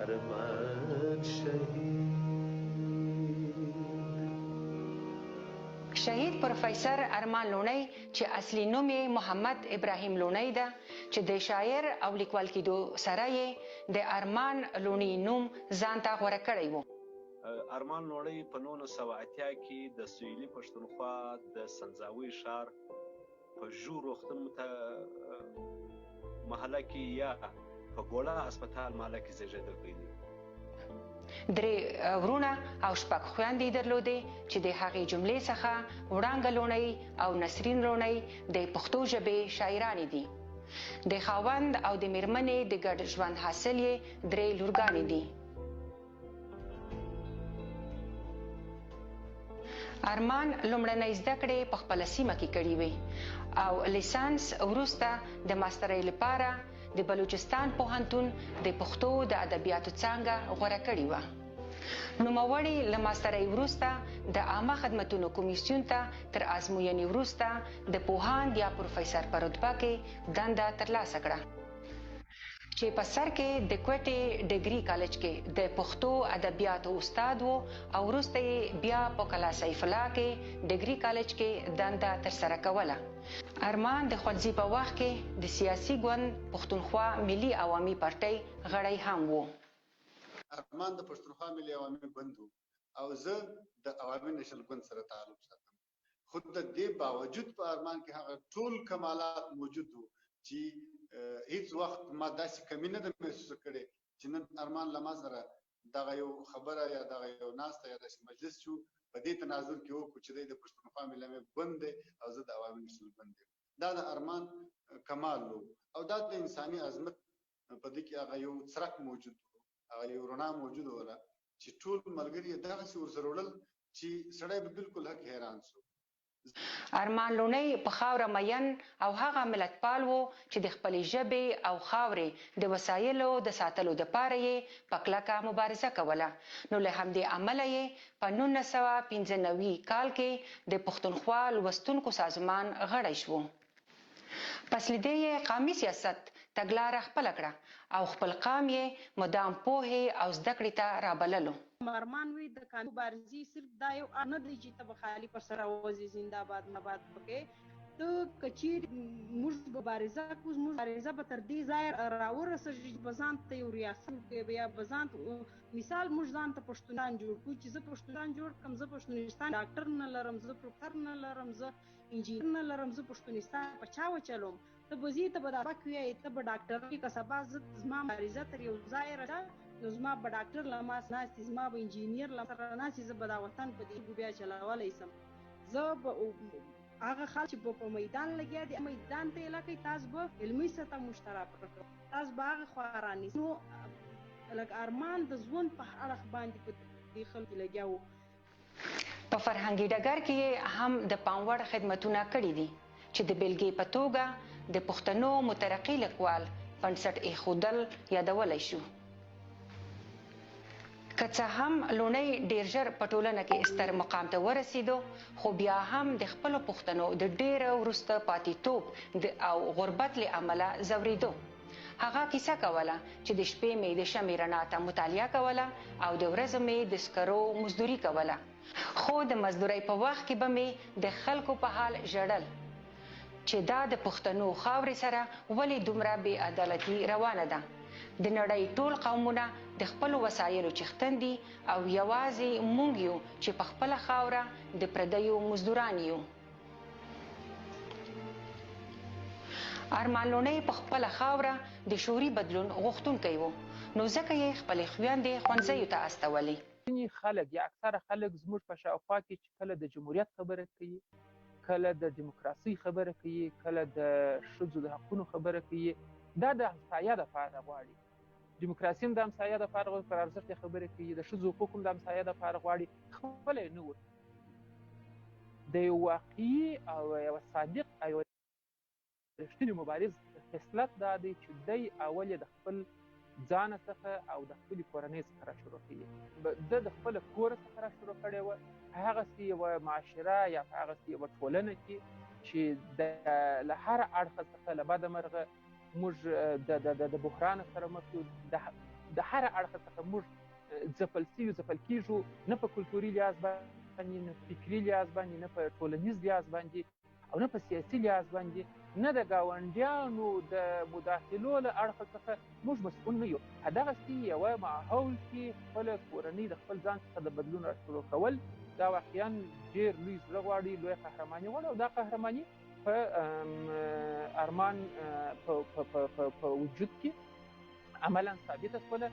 ارمان شهید پروفیسر ارمان لوڼي چې اصلي نوم یې محمد ابراهیم لوڼي ده، چې د شاعر او لیکوال کېدو سره یې د ارمان لوڼي نوم ځان ته غوره کړی و. ارمان لوڼي په 1980 کې د سویلي پښتونخوا د سنځاوي ښار په ژور روغتون محله کې یا په ګوړه هسپتال محله کې زیږېدلی دی. 3 ورونه او 6 خویندې درلودې چې د هغې جملې څخه وړانګه لوڼي او نسرین لوڼي د پښتو ژبې شاعرانې دي. د خاوند او د میرمنې د ګډ ژوند حاصل یې 3 لورګانې دي. ارمان لومړنۍ زده کړې په خپله سیمه کې کړې وې او لیسانس وروسته د ماسترۍ لپاره د بلوچستان پوهنتون د پښتو د ادبیاتو څانګه غوره کړې وه. نوموړې له ماسترۍ وروسته د عامه خدمتونو کمیسیون ته تر ازموینې وروسته د پوهاند یا پروفیسر په رتبه کې دنده ترلاسه کړه، چې په سر کې د کوټې ډګري کالج کې د پښتو ادبیاتو استاد و او وروسته یې بیا په کلا سیف الله کې ډګري کالج کې دنده ترسره کوله. ارمان د ښوونځي په وخت کې د سیاسي ګوند پښتونخوا ملي عوامي پارټۍ غړی هم و. ارمان د پښتونخوا ملي عوامي ګوند و او زه د عوامي نشل ګوند سره تعلق ساتم، خو د دې باوجود په ارمان کې هغه ټول کمالات موجود وو چې هیڅ وخت ما داسې کمی نه ده محسوسه کړې چې نن ارمان له ما سره دغه یو خبره یا دغه یو ناسته یا داسې مجلس چې په دې تناظر کې وکړو چې دی د پښتونخوا ملي عوامي ګوند دی او زه د عوامي نشل ګوند یم. دا د ارمان کمال و او دا د انساني عظمت په دې کې هغه یو څرک موجود و، هغه یو رڼا موجود وله چې ټول ملګري یې دغسې ورسره وړل چې سړی به بالکل حق حیران سو. ارمان لوڼي په خاوره مین او هغه ملتپال و چې د خپلې ژبې او خاورې د وسایلو د ساتلو دپاره یې په کلکه مبارزه کوله. نو له همدې امله یې په 1995 کال کې د پښتونخوا لوستونکو سازمان غړی شو. پس له دې یې قامي سیاست تګلاره خپله کړه او خپل قام یې مدام پوهې او زده کړې ته رابللو. ارمان وی د قانون مبارزې صرف دا یو نه دی چې ته به خالي پر سره وځي زنده باد نباد پکې ته کچیر موږ مبارزه کوو، موږ مبارزه به تر دې ځای راورسېږي چې به ځان ته یو ریاست یا به ځان مثال موږ ځان ته پښتونان جوړ کړو چې زه پښتونان جوړ کړم، زه پښتونستان ډاکټر نه لرم، زه پروفیسر نه لرم، زه انجینر نه لرم، زه پښتونستان په چا وچلوم، ته به ځې ته به دا بک ویې ته به ډاکټر وي که سبا زه زما مبارزه تر یو ځای راځه نو زما به ډاکټر له ما ناستې، زما به انجینیر له سره ناستې، زه به دا وطن په دې بیا چلولی سم. زه به هغه خلک چې په میدان لګیا دي میدان ته یې لکئ، تاسو به علمي سطح مشترک کړو، تاسو به هغه خوا رانیسئ. نو لکه ارمان د ژوند په اړخ باندې په دې خلکو لګیا وو. په فرهنګي ډګر کې هم د پام وړ خدمتونه کړي دي چې د بیلګې په توګه د پښتنو مترقي لیکوال بنسټ ایښودل یادولی شو. که څه هم لومړی ډېر ژر په ټولنه کې ستر مقام ته ورسېدو، خو بیا هم د خپلو پښتنو د ډېره وروسته پاتېتوب او غربت له امله ځورېدو. هغه کیسه کوله چې د شپې مې د شمعې رڼا ته مطالعه کوله او د ورځې مې د سکرو مزدوري کوله، خو د مزدورۍ په وخت کې به مې د خلکو په حال ژړل چې دا د پښتنو خاورې سره ولې دومره بې عدالتي روانه ده. د نړۍ ټول قومونه د خپلو وسایلو چښتن دي او یوازې موږ یو چې په خپله خاوره د پردیو مزدوران یو. ارمان لوڼی په خپله خاوره د شعوري بدلون غوښتونکی و، نو ځکه یې خپلې خویندې ښوونځیو ته استولې. ځینې خلک یا اکثره خلک زموږ په شاوخوا کې چې کله د جمهوریت خبره کوي، کله د دیموکراسۍ خبره کوي، کله د ښځو د حقونو خبره کوي، دا د همسایه دپاره غواړي. دیموکراسي هم د همسایه دپاره پر ارزښت یې خبرې کوي، د ښځو حقوق هم د همسایه دپاره غواړي، خپله یې نه ورکوي. د یو واقعي او یوه صادق او رښتیني مبارز خصلت دا دی چې دی اول یې د خپل ځانه څخه او د خپلې کورنۍ څخه را شروع کوي. ده د خپله کوره څخه را شروع کړې وه، په هغسې یوه معاشره یا په هغسې یوه ټولنه کې چې له هر اړخه څخه له بده مرغه موږ د بحران سره مخ یو، د هر اړخه څخه موږ ځپل کېږو، نه په کلتوري لحاظ باندې، نه په فکري لحاظ باندې، نه په ټولنیز لحاظ باندې او نه په سیاسي لحاظ باندې، نه د ګاونډیانو د مداخلو له اړخه څخه موږ مسؤل نه یو. همدغسې یوه ماحول کې خپله کورنۍ د خپل ځان څخه د بدلون را شروع کول، دا واقعا ډېر لوی زړه غواړي، لویه قهرماني غواړي، او دا قهرماني په ارمان په وجود کې عملا ثابته شوله.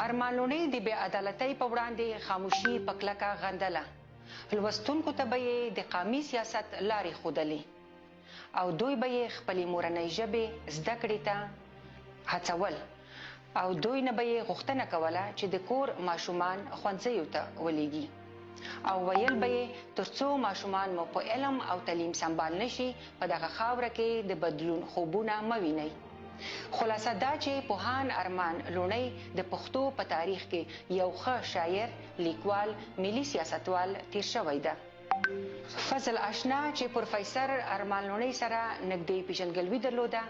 ارمان لوڼی د بې عدالتۍ په وړاندې خاموشي په کلکه غندله. لوستونکو ته به یې د قامي سیاست لارې ښودلې او دوی به یې خپلې مورنۍ ژبې زده کړې ته هڅول او دوی نه به یې غوښتنه کوله چې د کور ماشومان ښوونځیو ته ولېږي او ویل به یې تر څو ماشومان مو په علم او تعلیم سمبال نشي، په دغه خاوره کې د بدلون خوبونه مه وینئ. خلاصه دا چې پوهان ارمان لوڼی د پښتو په تاریخ کې یو ښه شاعر، لیکوال، ملي سیاستوال تیر شوی ده. فضل اشنا چې پروفیسر ارمان لوڼی سره نږدې پیژندګلوي درلوده،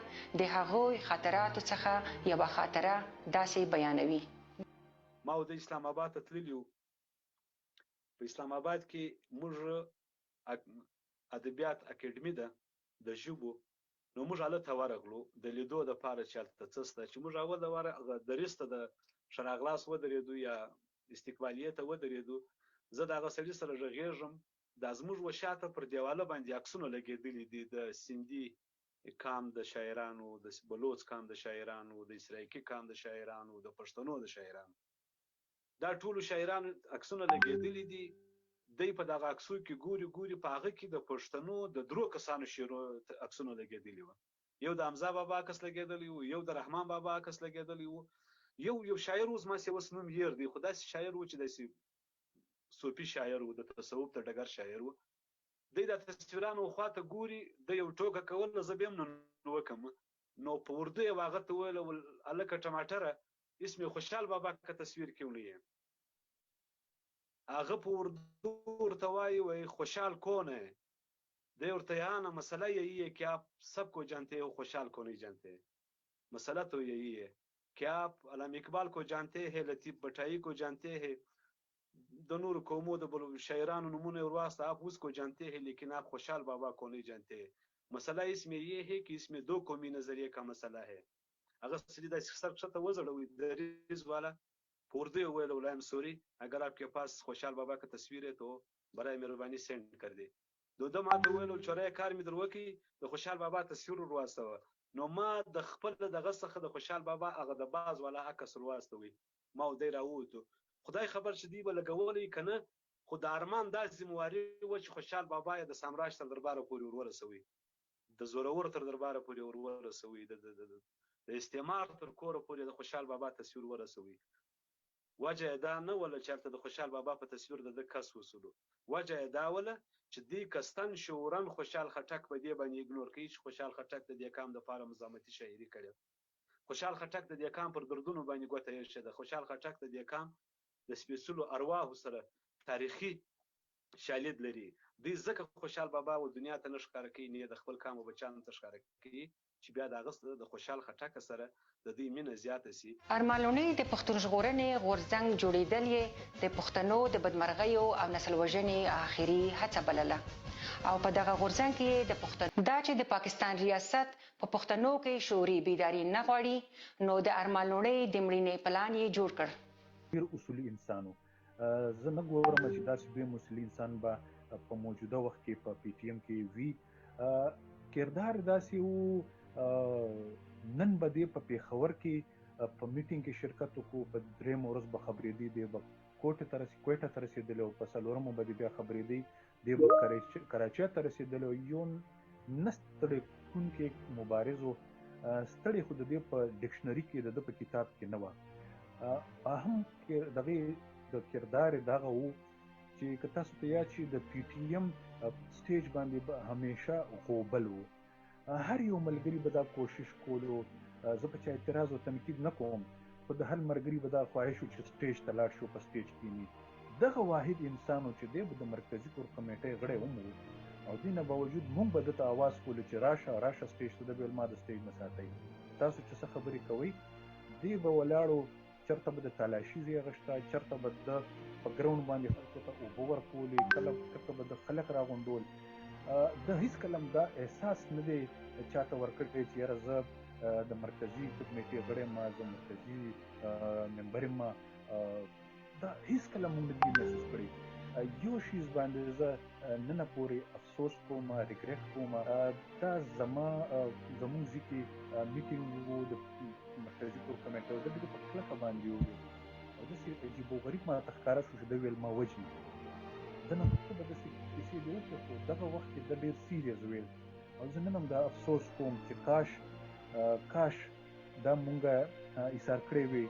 د هغوی خاطراتو څخه یوه خاطره داسې بیانوي. ما د اسلام آباد ته تللی و. په اسلام آباد کې موږ ادبیات اکیډمي ده د ژبو، نو موږ هلته ورغلو د لیدو دپاره چې هلته څه شته، چې موږ اول د دریځ ته د ښه راغلاست ودرېدو یا استقبالیې ته ودرېدو. زه د هغه سړي سره غږېږم، دا زموږ و شاته پر دیواله باندې عکسونه لګېدلي دي د سندي قام د شاعرانو، د بلوچ قام د شاعرانو، د اسرائیکي قام د شاعرانو، د پښتنو د شاعرانو. دا ټولو شاعرانو عکسونه لګېدلي دي. دی په دغه عکسو کې ګوري په هغه کې د پښتنو د درو کسانو شعرو عکسونه لګېدلي وو. یو د حمزه بابا عکس لګېدلی وو، یو د رحمان بابا عکس لګېدلی وو، یو شاعر اوس ماسې اوس نوم هیر دی، خو داسې شاعر و چې داسې صوفي شاعر و، د تصوف د ډګر شاعر و. دی د تصویرانو خواته ګوري، د یو ټوکه کوله، زه بیا هم نن وکم. نو په اردو یې هغه ته وویل هلکه ټماټره اسم خوشحال بابا که تصویر کیوں لیے. هغه په اردو ورته وایي خوشحال کون ہے. دی ورته یہاں مسئلہ یہی ہے کہ آپ سب کو جانتے ہو، خوشحال کو نہیں جانتے. مسئلہ تو یہی ہے کہ آپ علامہ اقبال کو جانتے ہیں، لطیف بٹائی کو جانتے ہیں، د نور قوموں د شاعرانو نمونه ورواست، آپ اس کو جانتے ہیں، لیکن آپ خوشحال بابا کو نہیں جانتے. مسئلہ اس میں یہ ہے کہ اس میں دو قومی نظریے کا مسئلہ ہے. هغه سړي داسې سر کښته وځړوي دریځ والا، په اردو یې وویل ولایم سوری اگر آپ کے پاس خوشحال بابا کا تصویر ہے تو برای مهربانی سینډ کر دی. ده ماته وویل چورای کار مې در وکړي، د خوشحال بابا تصویر ور واستوه. نو ما د خپل دغه څخه د خوشحال بابا هغه د باز والا عکس ور واستوي. ما او دی راووتو. خدای خبر چې دوی به لګولی که نه، خو د ارمان دا ذمواري وه چې خوشحال بابا یې د سامراج تر درباره پورې ورورسوي، د زورور تر درباره پورې ورسوي، د استعمار تر کوره پورې د خوشحال بابا تصویر ورسوي. وجه یې دا نه وله چې هلته د خوشحال بابا په تصویر د ده کس وسولو، وجه یې دا وله چې دوی کستن شعورن خوشحال خټک په دې باندې اګنور کوي چې خوشحال خټک د دې قام دپاره مزاحمتي شاعري کړې. خوشحال خټک د دې قام پر دردونو باندې ګوته ایښې ده. خوشحال خټک د دې قام د سپېڅلو ارواحو سره تاریخي شالید لري. دوی ځکه خوشحال بابا و دنیا ته نه ښکاره کوي، نه یې د خپل قام و بچیانو ته ښکاره کوي چې بیا د هغه د خوشحال خټک سره د دوی مینه زیاته سي. ارمان لوڼي د پښتون ژغورنې غورځنګ جوړېدل یې د پښتنو د بدمرغیو او نسل وژنې آخري هڅه بلله او په دغه غورځنګ کې د پښتنو دا چې د پاکستان ریاست په پښتنو کې شعوري بیداري نه غواړي، نو د ارمان لوڼي د مړینې پلان یې جوړ کړ. ډېر اصولي انسانو، زه نه ګورم چې داسې دویم اصولي انسان به په موجوده وخت کې په پی ټي ایم کې وي. کردار داسې و، نن به دې په پېښور کې په میټینګ کې شرکت وکړو، په درېیمه ورځ به خبرېدی، دی به کویټه ته رسېدلی او په څلورمه به دې بیا خبرېدی، دی به کراچۍ ته رسېدلی. یو نه ستړی کوونکی مبارز و، ستړی خو د دې په ډکشنري کې د ده په کتاب کې نه وه. اهم دغه د کردار دغه و چې که تاسو ته یاد شي د پی ټي ایم سټیج باندې به همیشه غوبل و. هر یو ملګري به دا کوشش کولو، زه په چا اعتراض او تنقید نه کوم، خو د هر ملګري به دا خواهش و چې سټیج ته لاړ شو، په سټیج کښېني. دغه واحد انسان و چې دی به د مرکزي کور کمیټۍ غړی هم و، او دې نه باوجود موږ به ده ته اواز کولو چې راشه سټیج ته. ده به ویل ما د سټیج نه ساتئ، تاسو چې څه خبرې کوئ. دی به ولاړو، چېرته به د تالاشي ځای غشته، چېرته به د په ګراوند باندې خلکو ته اوبه ورکولې، چېرته به د خلک راغونډول. ده هېڅکله هم دا احساس نه دی چاته ورکړی چې یاره زه د مرکزي کمیټې غړی یم، زه مرکزي ممبر یم. دا هېڅکله موږ نه دي محسوس کړی. یو شیز باندې زه ننه پورې افسوس کوم، ریګریټ کوم. دا زموږ ځای کې میټینګ و د مرکزي کور کمیټې، او ده په کلکه باندې وویل او داسې عجیب و غریب ما ته ښکاره شو چې ده ویل ما وجني. ده نه مخکې به داسې کیسې دې وکړې، خو دغه وخت کې ده ډېر سیریس ویل. او زه نن هم دا افسوس کوم چې کاش دا مونږ ایثار کړی وي،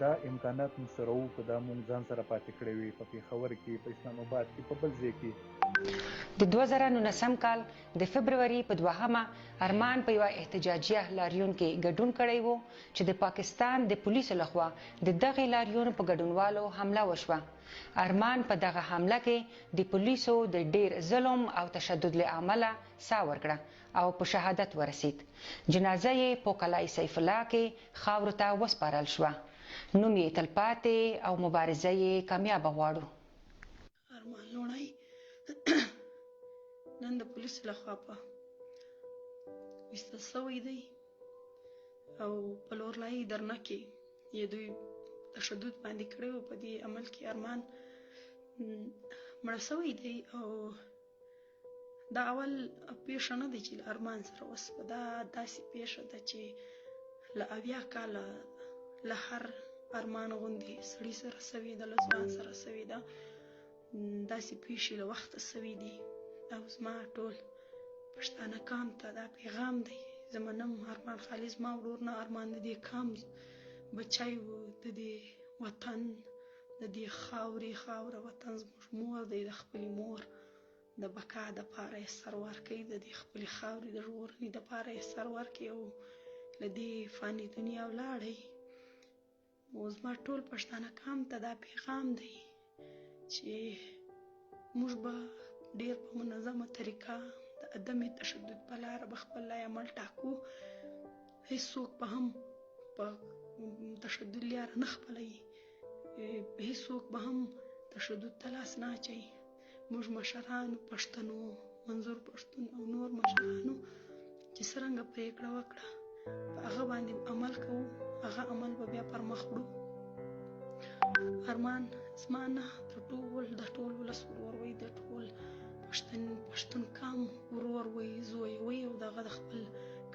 دا امکانات موږ سره وو، که دا مونږ ځان سره پاتې کړی وي په پېښور کې، په اسلام آباد کې، په بل ځای کې. د 2019 کال د فبروري په 2مه ارمان په یوه احتجاجیه لاریون کې ګډون کړی و چې د پاکستان د پولیسو لخوا د دغې لاریون په ګډونوالو حمله وشوه. ارمان په دغه حمله کې د پولیسو د ډیر ظلم او تشدد له امله ساه ورکړه او په شهادت ورسید. جنازه یې په قلعه سیف الله کې خاورو ته وسپارل شوه. نوم یې تلپاتې او مبارزه یې کامیابه غواړو. ارمان لوڼی نن د پولیسو لخوا په ویستل سوی دی او په لورلایي درنه کې یې دوی تشدد باندې کړی و. په دې عمل کې ارمان مړه سوی دی او دا اول پیښه نه دی چې له ارمان سره وسوه. دا داسې پیښه ده چې له 80 کاله له هر ارمان غوندې سړي سره سوې ده، له ځوان سره سوې ده. داسې پیښې له وخته سوي دي او زما ټول پښتانه قام ته دا پیغام دی. زما نوم ارمان خالي، زما ورور نه ارمان د دې قام بچی و، د دې وطن د دې خاوره وطن زموږ مور دی. د خپلې مور د بقا دپاره یې سر ورکوي، د دې خپلې خاورې د ژغورنې دپاره یې سر ورکوي او له دې فاني دنیا ولاړی. نو زما ټول پښتانه قام ته دا پیغام دی چې موږ به ډېر په منظمه طریقه د عدم تشدد په لاره به خپل عمل ټاکو. هیڅوک به هم په تشدد لاره نه خپلوي، هیڅوک به هم تشدد ته لاس نه اچوي. موږ مشرانو پښتنو، منظور پښتون او نور مشرانو چې څرنګه پرېکړه وکړه په هغه باندې عمل کوو، هغه عمل به بیا پر مخ وړو. ارمان زما نه د ټول ولس ورور وی، د ټول پښتون قام ورور وی، زوی وی او دغه د خپل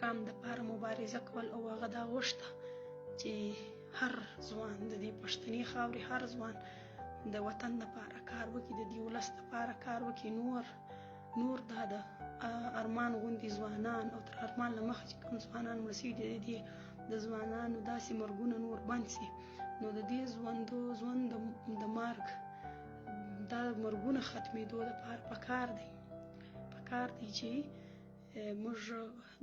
قام دپاره مبارزه کول او هغه دا غوښته چې هر ځوان د دې پښتني خاورې هر ځوان د وطن لپاره کار وکړي، د دې ولس لپاره کار وکړي. نور دا د ارمان غوندې ځوانان او تر ارمان له مخکې چې کوم ځوانان مړه سوي دي د ځوانانو داسې مرګونه نور بند سي، نو د دې ژوند د مرګ دا مرګونه ختمېدو دپاره پکار دی چې موږ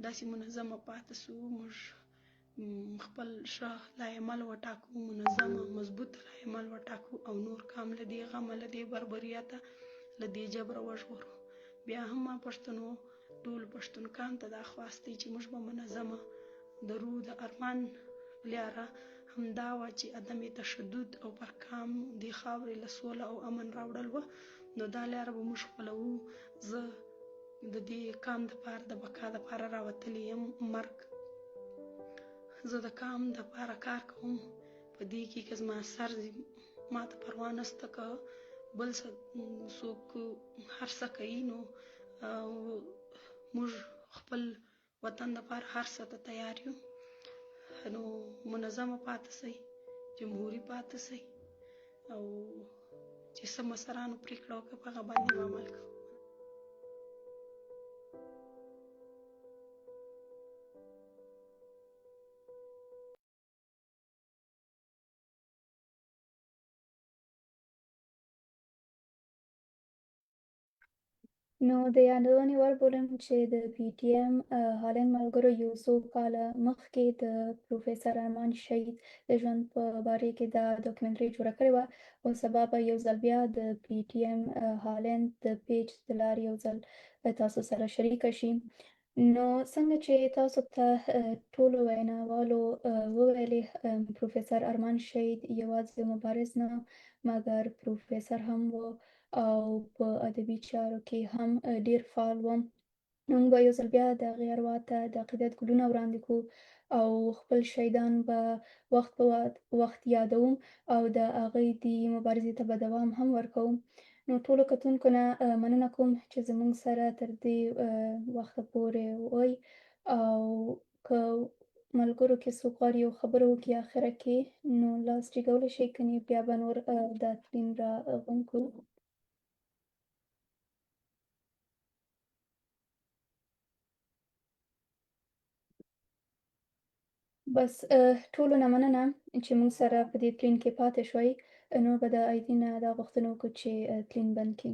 داسې منظمه پاتې سو، موږ خپل ښه لایعمل وټاکو، منظمه مضبوطه لایعمل وټاکو او نور کام له دې غمه له دې بربریته له دې جبره وژغورو. بیا هم ما پښتنو ټولو پښتونکانو ته دا خواست دی چې موږ به منظمه د روح د ارمان لیاره همدا وه چې عدم تشدد او پر کام دې خاورې له سوله او امن راوړل وه، نو دا لیاره به موږ خپلوو. زه د دې کام دپاره د بقا دپاره راوتلی یم. مرګ زه د کام دپاره کار کوم، په دې کې که زما سر ځي ما ته پروا نشته، که بل څوک هر څه کوي، نو موږ خپل وطن دپاره هر څه ته تیار یو. نو منظمه پاتې سئ، جمهوري پاتې سئ او چې څه مشرانو پرېکړه وکړه په هغه باندې عمل کوو. نو د یادونې وړ بولم چې د پی ټي ایم هالند ملګرو یو څو کاله مخکې د پروفیسر ارمان شهید د ژوند په باره کې دا ډاکومنټري جوړه کړې وه او سبا به یو ځل بیا د پی ټي ایم هالند د پیج د لارې یو ځل تاسو سره شریکه شي. نو څنګه چې تاسو ته ټولو ویناوالو وویلې، پروفیسر ارمان شهید یوازې مبارز نه مګر پروفیسر هم و او په ادبي چارو کې هم ډیر فعال و. موږ به یو ځل بیا د هغې اروا ته د عقیدت ګلونه وړاندې کړو او خپل شهیدان به وخت په وخت یادوو او د هغوی دې مبارزې ته به دوام هم ورکوو. نو ټولو کتونکو نه مننه کوم چې زموږ سره تر دې وخته پورې وئ او که ملګرو کې څوک غواړي یو خبره وکړي اخره کې، نو لاس ټیټولی شئ، کنې بیا به نور دا تلین را غونډ کړو. بس ټولو نه مننه چې موږ سره په دې تلین کې پاتې شوئ. نور به د ایدین دا غوښتنه وکړو چې تلین بند کړي.